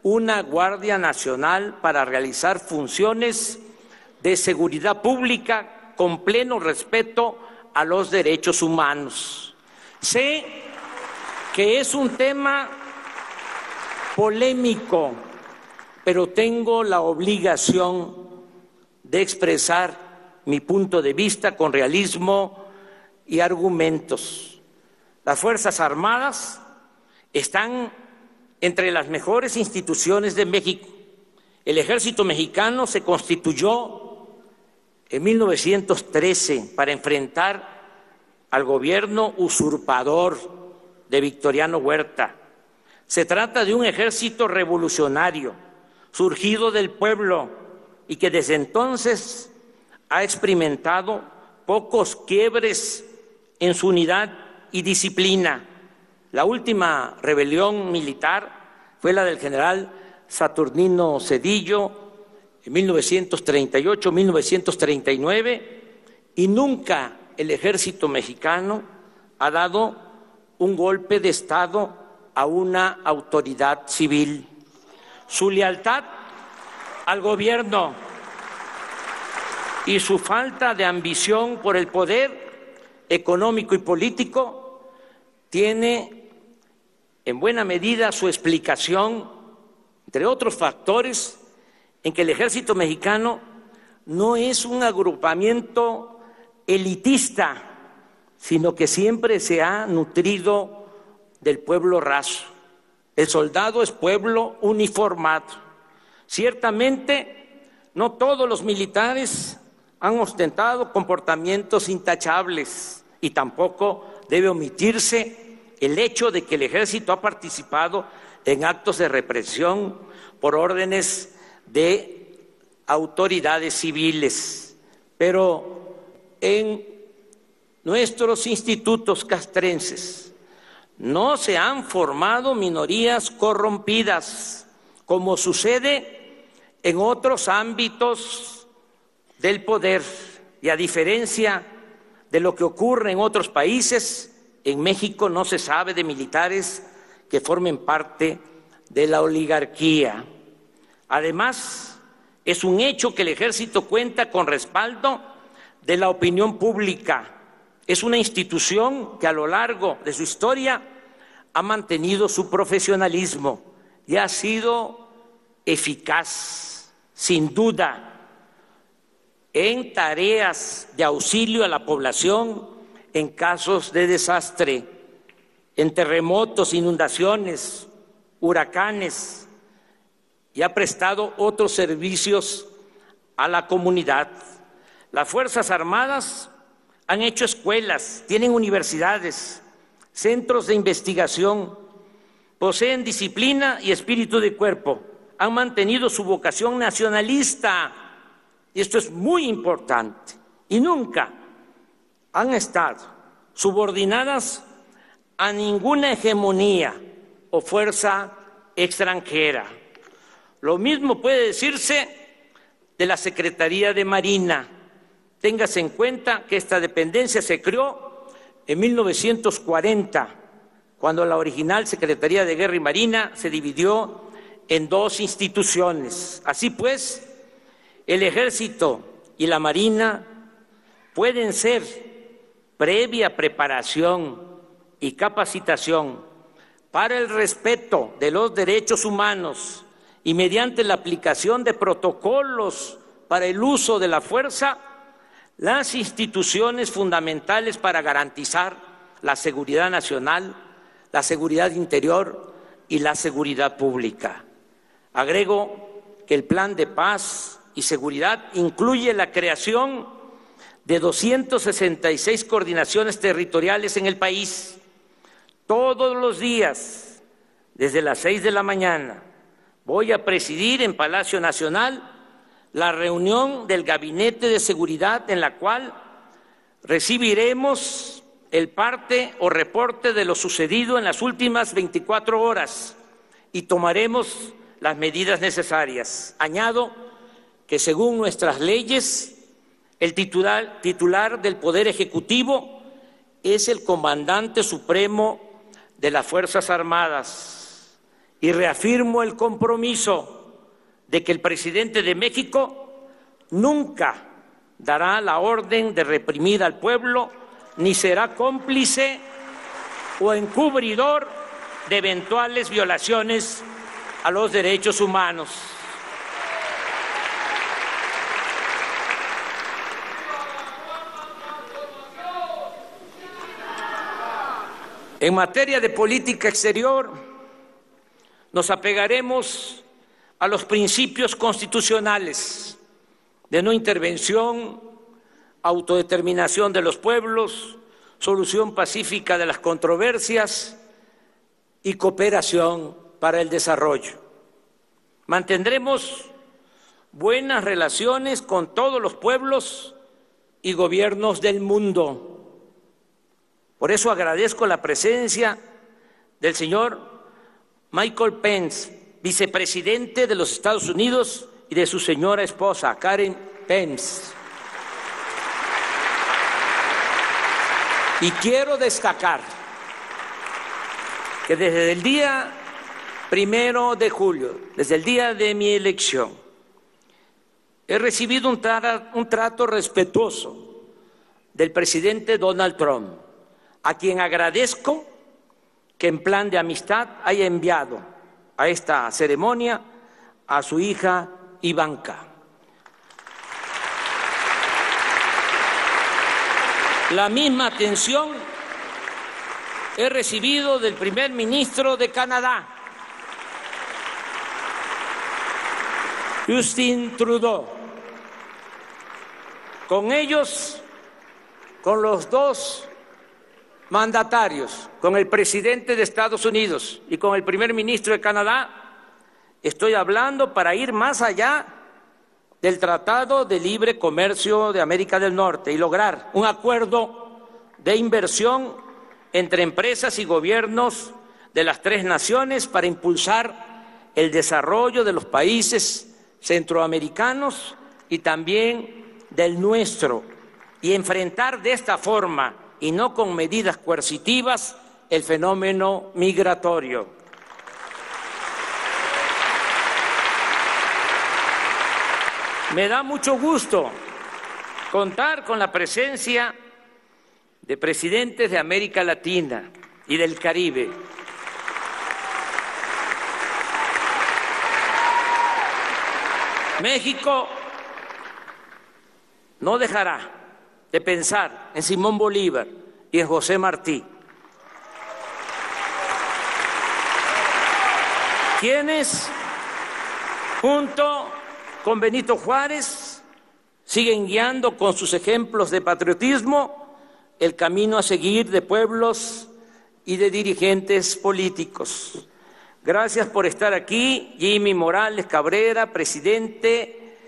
A: una Guardia Nacional para realizar funciones de seguridad pública con pleno respeto a los derechos humanos. Sé que es un tema polémico, pero tengo la obligación de expresar mi punto de vista con realismo y argumentos. Las Fuerzas Armadas están entre las mejores instituciones de México. El Ejército Mexicano se constituyó en 1913 para enfrentar al gobierno usurpador de Victoriano Huerta. Se trata de un ejército revolucionario, surgido del pueblo y que desde entonces ha experimentado pocos quiebres en su unidad y disciplina. La última rebelión militar fue la del general Saturnino Cedillo en 1938-1939 y nunca el ejército mexicano ha dado un golpe de Estado a una autoridad civil. Su lealtad al gobierno y su falta de ambición por el poder económico y político tiene en buena medida su explicación, entre otros factores, en que el ejército mexicano no es un agrupamiento elitista, sino que siempre se ha nutrido del pueblo raso. El soldado es pueblo uniformado. Ciertamente, no todos los militares han ostentado comportamientos intachables y tampoco debe omitirse el hecho de que el ejército ha participado en actos de represión por órdenes de autoridades civiles. Pero en nuestros institutos castrenses no se han formado minorías corrompidas, como sucede en otros ámbitos del poder, y a diferencia de lo que ocurre en otros países, en México no se sabe de militares que formen parte de la oligarquía. Además, es un hecho que el ejército cuenta con respaldo de la opinión pública. Es una institución que a lo largo de su historia ha mantenido su profesionalismo y ha sido eficaz, sin duda, en tareas de auxilio a la población en casos de desastre, en terremotos, inundaciones, huracanes, y ha prestado otros servicios a la comunidad. Las Fuerzas Armadas han hecho escuelas, tienen universidades, centros de investigación, poseen disciplina y espíritu de cuerpo, han mantenido su vocación nacionalista, y esto es muy importante, y nunca han estado subordinadas a ninguna hegemonía o fuerza extranjera. Lo mismo puede decirse de la Secretaría de Marina. Téngase en cuenta que esta dependencia se creó en 1940, cuando la original Secretaría de Guerra y Marina se dividió en dos instituciones. Así pues, el Ejército y la Marina pueden ser previa preparación y capacitación para el respeto de los derechos humanos y mediante la aplicación de protocolos para el uso de la fuerza, las instituciones fundamentales para garantizar la seguridad nacional, la seguridad interior y la seguridad pública. Agrego que el Plan de Paz y Seguridad incluye la creación de 266 coordinaciones territoriales en el país. Todos los días, desde las 6 de la mañana, voy a presidir en Palacio Nacional la reunión del Gabinete de Seguridad, en la cual recibiremos el parte o reporte de lo sucedido en las últimas 24 horas y tomaremos las medidas necesarias. Añado que según nuestras leyes, el titular del Poder Ejecutivo es el comandante supremo de las Fuerzas Armadas y reafirmo el compromiso de que el presidente de México nunca dará la orden de reprimir al pueblo ni será cómplice o encubridor de eventuales violaciones a los derechos humanos. En materia de política exterior, nos apegaremos a los principios constitucionales de no intervención, autodeterminación de los pueblos, solución pacífica de las controversias y cooperación para el desarrollo. Mantendremos buenas relaciones con todos los pueblos y gobiernos del mundo. Por eso agradezco la presencia del señor Michael Pence, vicepresidente de los Estados Unidos, y de su señora esposa, Karen Pence. Y quiero destacar que desde el día 1 de julio, desde el día de mi elección, he recibido un trato respetuoso del presidente Donald Trump, a quien agradezco que en plan de amistad haya enviado a esta ceremonia a su hija Ivanka. La misma atención he recibido del primer ministro de Canadá, Justin Trudeau. Con ellos, con los dos mandatarios, con el presidente de Estados Unidos y con el primer ministro de Canadá, estoy hablando para ir más allá del Tratado de Libre Comercio de América del Norte y lograr un acuerdo de inversión entre empresas y gobiernos de las tres naciones para impulsar el desarrollo de los países centroamericanos y también del nuestro, y enfrentar de esta forma y no con medidas coercitivas el fenómeno migratorio. Me da mucho gusto contar con la presencia de presidentes de América Latina y del Caribe. México no dejará de pensar en Simón Bolívar y en José Martí, quienes junto con Benito Juárez siguen guiando con sus ejemplos de patriotismo el camino a seguir de pueblos y de dirigentes políticos. Gracias por estar aquí, Jimmy Morales Cabrera, presidente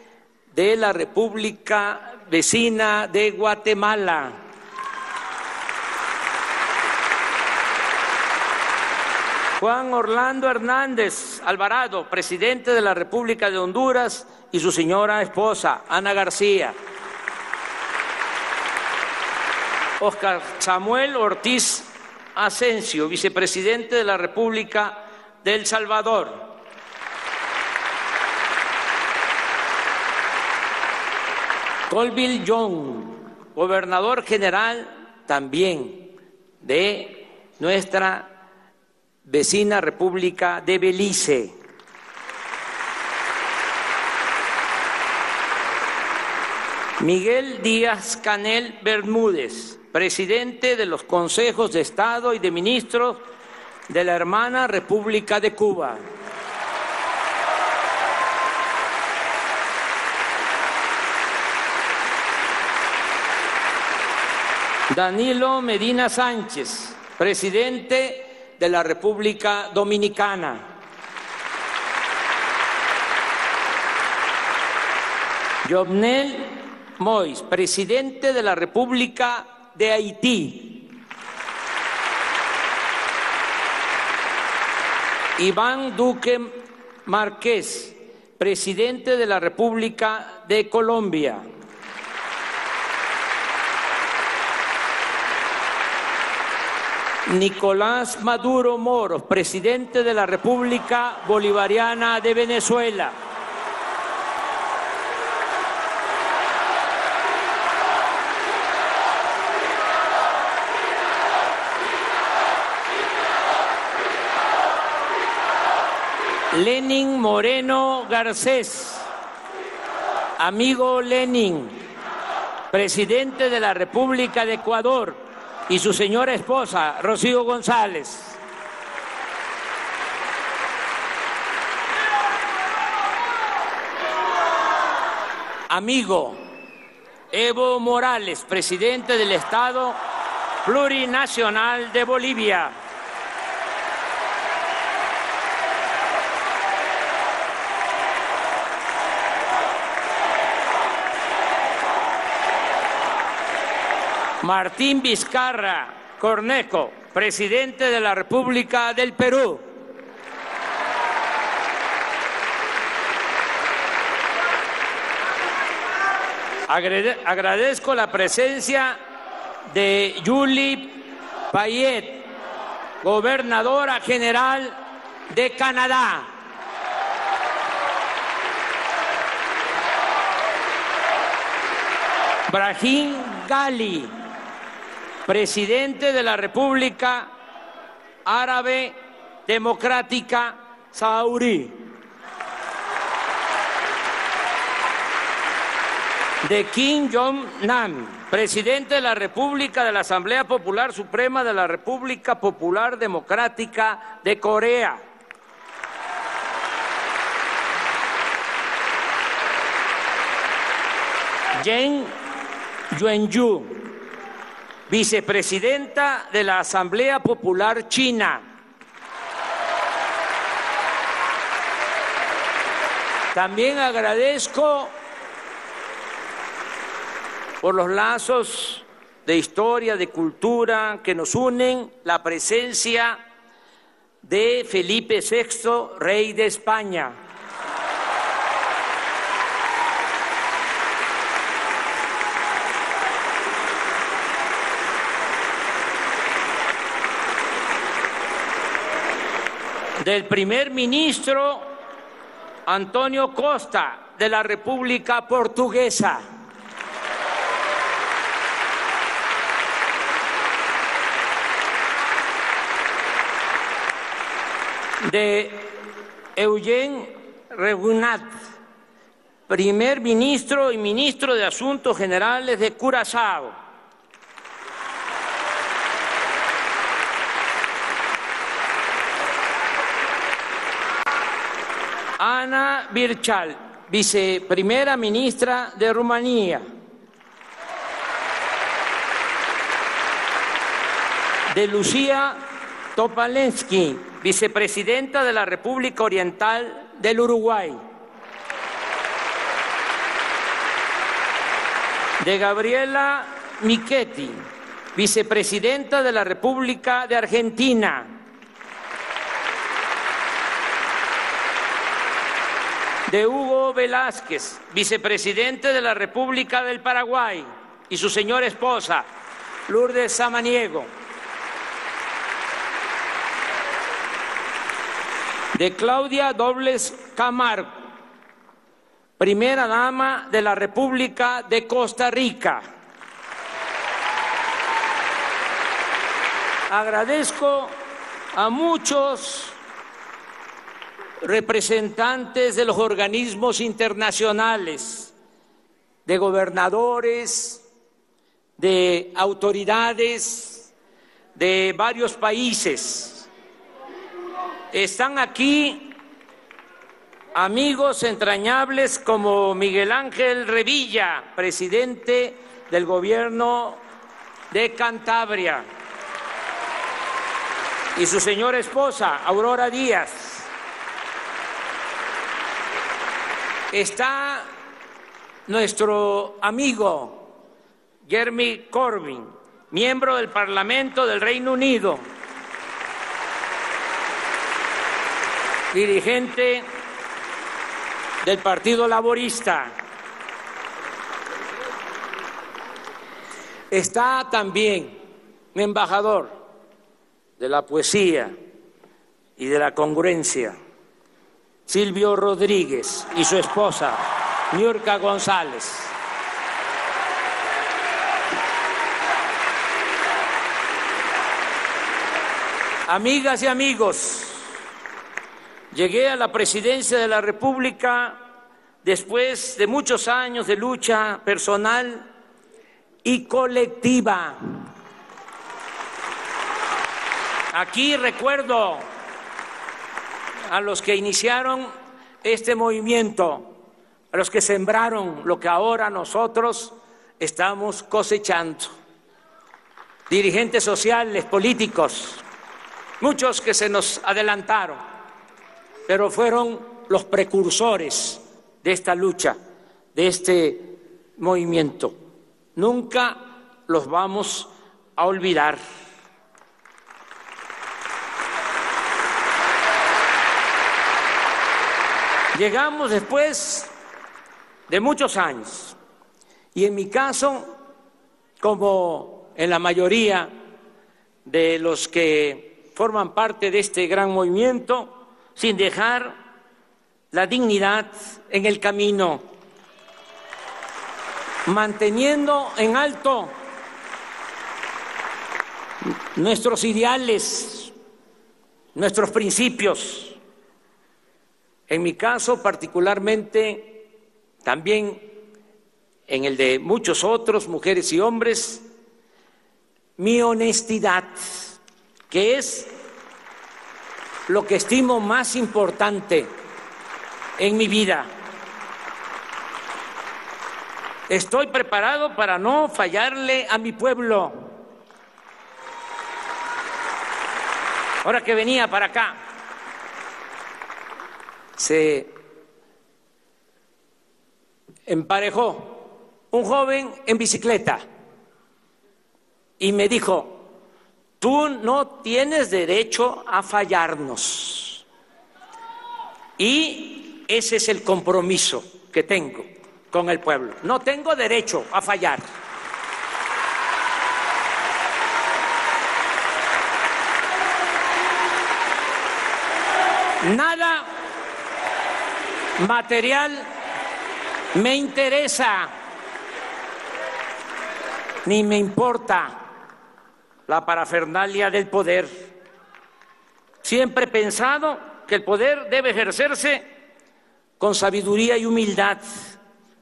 A: de la República Vecina de Guatemala. Juan Orlando Hernández Alvarado, presidente de la República de Honduras, y su señora esposa, Ana García. Oscar Samuel Ortiz Asensio, vicepresidente de la República de El Salvador. Colville Young, gobernador general también de nuestra vecina República de Belice. Miguel Díaz-Canel Bermúdez, presidente de los consejos de Estado y de ministros de la hermana República de Cuba. Danilo Medina Sánchez, presidente de la República Dominicana. Jovenel Moïse, presidente de la República de Haití. Iván Duque Márquez, presidente de la República de Colombia. Nicolás Maduro Moros, presidente de la República Bolivariana de Venezuela. Lenin Moreno Garcés, amigo Lenin, presidente de la República de Ecuador, y su señora esposa, Rocío González. Amigo Evo Morales, presidente del Estado Plurinacional de Bolivia. Martín Vizcarra Cornejo, presidente de la República del Perú. Agradezco la presencia de Julie Payet, gobernadora general de Canadá. Brahim Ghali, presidente de la República Árabe Democrática Saharaui. De Kim Jong-nam, presidente de la República de la Asamblea Popular Suprema de la República Popular Democrática de Corea. Jen Yuanyu, vicepresidenta de la Asamblea Popular China. También agradezco por los lazos de historia, de cultura que nos unen, la presencia de Felipe VI, rey de España. Del primer ministro Antonio Costa de la República Portuguesa. De Eugene Regunat, primer ministro y ministro de Asuntos Generales de Curazao. Ana Birchal, viceprimera ministra de Rumanía. De Lucía Topalensky, vicepresidenta de la República Oriental del Uruguay. De Gabriela Michetti, vicepresidenta de la República de Argentina. De Hugo Velázquez, vicepresidente de la República del Paraguay, y su señora esposa, Lourdes Samaniego. De Claudia Dobles Camargo, primera dama de la República de Costa Rica. Agradezco a muchos representantes de los organismos internacionales, de gobernadores, de autoridades de varios países. Están aquí amigos entrañables como Miguel Ángel Revilla, presidente del gobierno de Cantabria, y su señora esposa, Aurora Díaz. Está nuestro amigo Jeremy Corbyn, miembro del Parlamento del Reino Unido. dirigente del Partido Laborista. Está también un embajador de la poesía y de la congruencia, Silvio Rodríguez, y su esposa, Niurka González. Amigas y amigos, llegué a la presidencia de la República después de muchos años de lucha personal y colectiva. Aquí recuerdo a los que iniciaron este movimiento, a los que sembraron lo que ahora nosotros estamos cosechando. Dirigentes sociales, políticos, muchos que se nos adelantaron, pero fueron los precursores de esta lucha, de este movimiento. Nunca los vamos a olvidar. Llegamos después de muchos años y en mi caso, como en la mayoría de los que forman parte de este gran movimiento, sin dejar la dignidad en el camino, manteniendo en alto nuestros ideales, nuestros principios. En mi caso, particularmente, también en el de muchos otros, mujeres y hombres, mi honestidad, que es lo que estimo más importante en mi vida. Estoy preparado para no fallarle a mi pueblo. Ahora que venía para acá, se emparejó un joven en bicicleta y me dijo: tú no tienes derecho a fallarnos. Y ese es el compromiso que tengo con el pueblo. No tengo derecho a fallar. Nada material me interesa, ni me importa la parafernalia del poder. Siempre he pensado que el poder debe ejercerse con sabiduría y humildad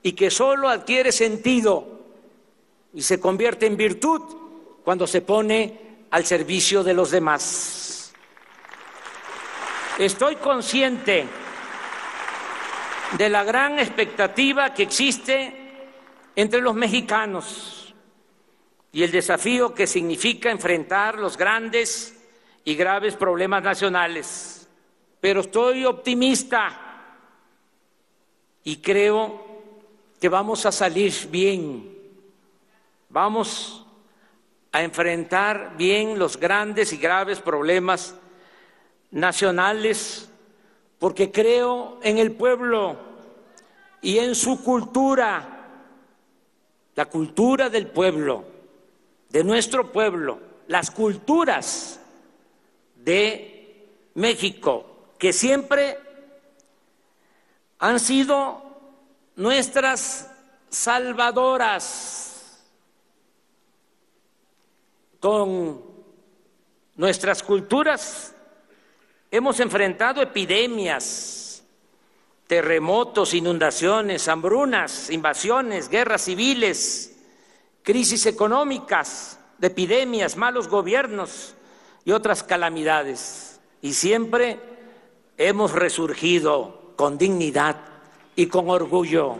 A: y que solo adquiere sentido y se convierte en virtud cuando se pone al servicio de los demás. Estoy consciente de la gran expectativa que existe entre los mexicanos y el desafío que significa enfrentar los grandes y graves problemas nacionales. Pero estoy optimista y creo que vamos a salir bien, vamos a enfrentar bien los grandes y graves problemas nacionales, porque creo en el pueblo y en su cultura, la cultura del pueblo, de nuestro pueblo, las culturas de México, que siempre han sido nuestras salvadoras. Con nuestras culturas hemos enfrentado epidemias, terremotos, inundaciones, hambrunas, invasiones, guerras civiles, crisis económicas, epidemias, malos gobiernos y otras calamidades. Y siempre hemos resurgido con dignidad y con orgullo.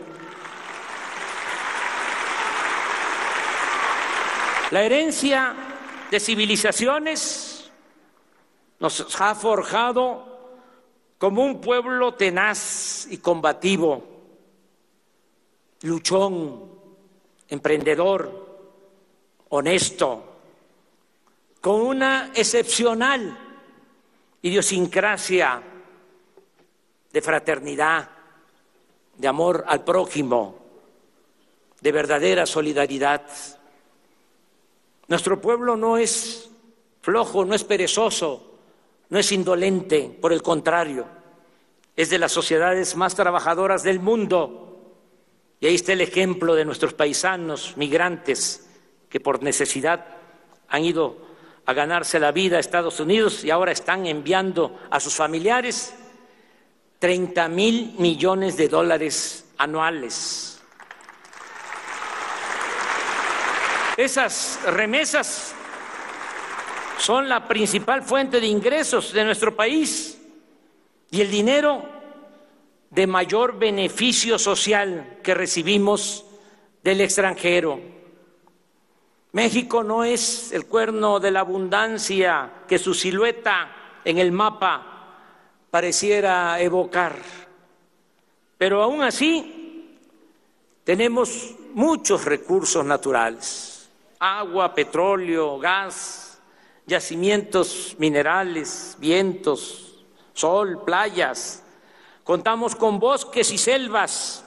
A: La herencia de civilizaciones nos ha forjado como un pueblo tenaz y combativo, luchón, emprendedor, honesto, con una excepcional idiosincrasia de fraternidad, de amor al prójimo, de verdadera solidaridad. Nuestro pueblo no es flojo, no es perezoso, no es indolente, por el contrario, es de las sociedades más trabajadoras del mundo. Y ahí está el ejemplo de nuestros paisanos migrantes que por necesidad han ido a ganarse la vida a Estados Unidos y ahora están enviando a sus familiares 30,000 millones de dólares anuales. Esas remesas son la principal fuente de ingresos de nuestro país y el dinero de mayor beneficio social que recibimos del extranjero. México no es el cuerno de la abundancia que su silueta en el mapa pareciera evocar, pero aún así tenemos muchos recursos naturales: agua, petróleo, gas, yacimientos minerales, vientos, sol, playas. Contamos con bosques y selvas,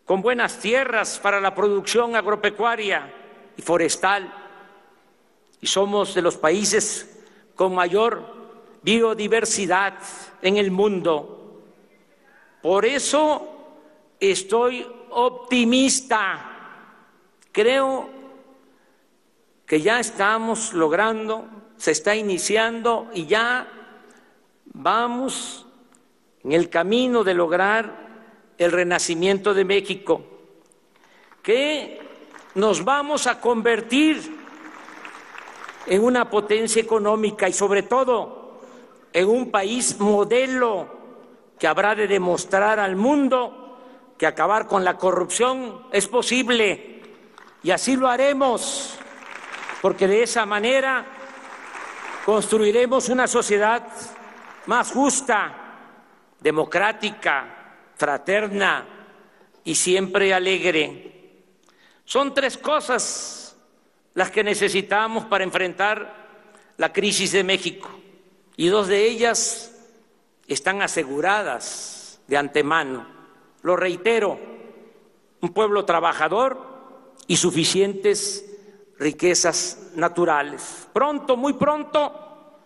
A: con buenas tierras para la producción agropecuaria y forestal, y somos de los países con mayor biodiversidad en el mundo. Por eso estoy optimista. Creo que ya estamos logrando, se está iniciando y ya vamos en el camino de lograr el renacimiento de México, que nos vamos a convertir en una potencia económica y sobre todo en un país modelo que habrá de demostrar al mundo que acabar con la corrupción es posible, y así lo haremos, porque de esa manera construiremos una sociedad más justa, democrática, fraterna y siempre alegre. Son 3 cosas las que necesitamos para enfrentar la crisis de México, y 2 de ellas están aseguradas de antemano. Lo reitero: un pueblo trabajador y suficientes riquezas naturales. Pronto, muy pronto,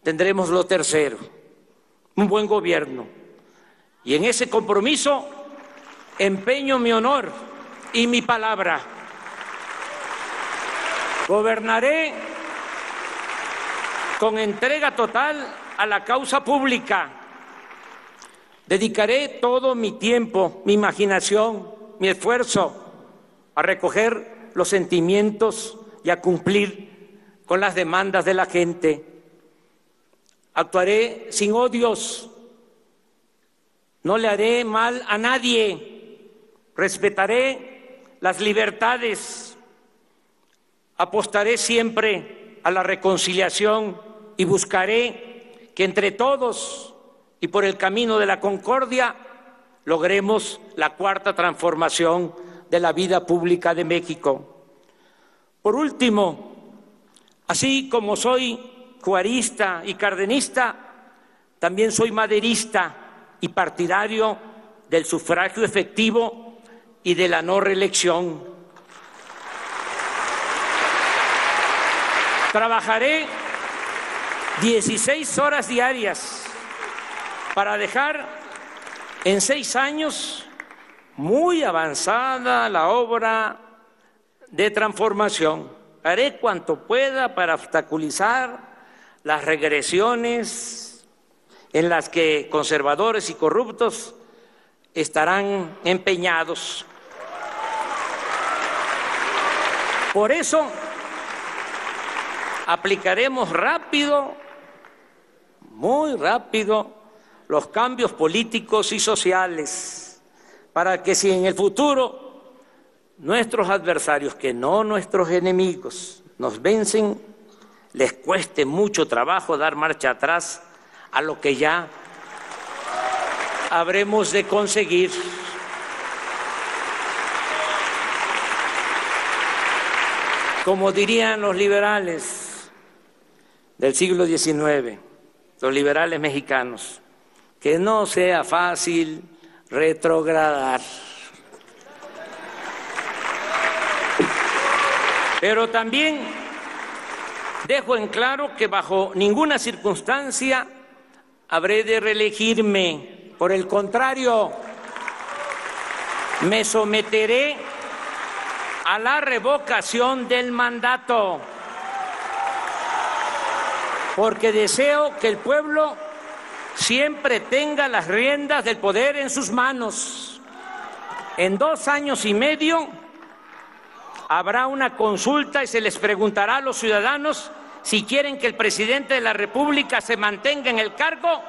A: tendremos lo tercero: un buen gobierno. Y en ese compromiso empeño mi honor y mi palabra. Gobernaré con entrega total a la causa pública. Dedicaré todo mi tiempo, mi imaginación, mi esfuerzo a recoger los sentimientos y a cumplir con las demandas de la gente. Actuaré sin odios, no le haré mal a nadie, respetaré las libertades, apostaré siempre a la reconciliación y buscaré que entre todos y por el camino de la concordia logremos la 4ª transformación de la vida pública de México. Por último, así como soy juarista y cardenista, también soy maderista y partidario del sufragio efectivo y de la no reelección. Trabajaré 16 horas diarias para dejar en 6 años muy avanzada la obra de transformación. Haré cuanto pueda para obstaculizar las regresiones en las que conservadores y corruptos estarán empeñados. Por eso aplicaremos rápido, muy rápido, los cambios políticos y sociales para que si en el futuro nuestros adversarios, que no nuestros enemigos, nos vencen, les cueste mucho trabajo dar marcha atrás a lo que ya habremos de conseguir. Como dirían los liberales del siglo XIX, los liberales mexicanos, que no sea fácil retrogradar. Pero también dejo en claro que bajo ninguna circunstancia habré de reelegirme. Por el contrario, me someteré a la revocación del mandato, porque deseo que el pueblo siempre tenga las riendas del poder en sus manos. En 2 años y medio habrá una consulta y se les preguntará a los ciudadanos si quieren que el presidente de la República se mantenga en el cargo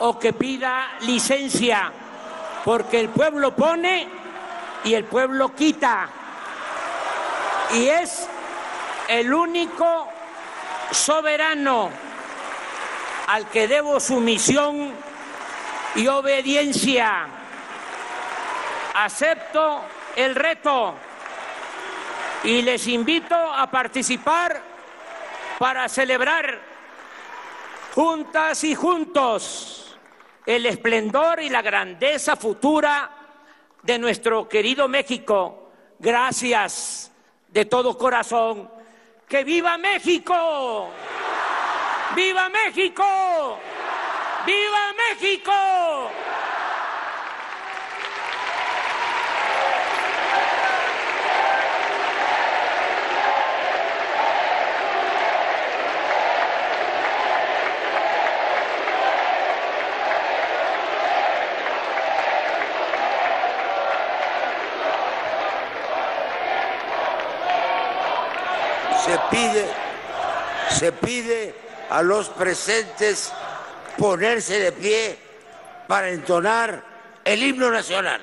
A: o que pida licencia, porque el pueblo pone y el pueblo quita, y es el único soberano al que debo sumisión y obediencia. Acepto el reto y les invito a participar para celebrar juntas y juntos el esplendor y la grandeza futura de nuestro querido México. Gracias de todo corazón. ¡Que viva México! ¡Viva México! ¡Viva México!
D: Se pide a los presentes ponerse de pie para entonar el himno nacional.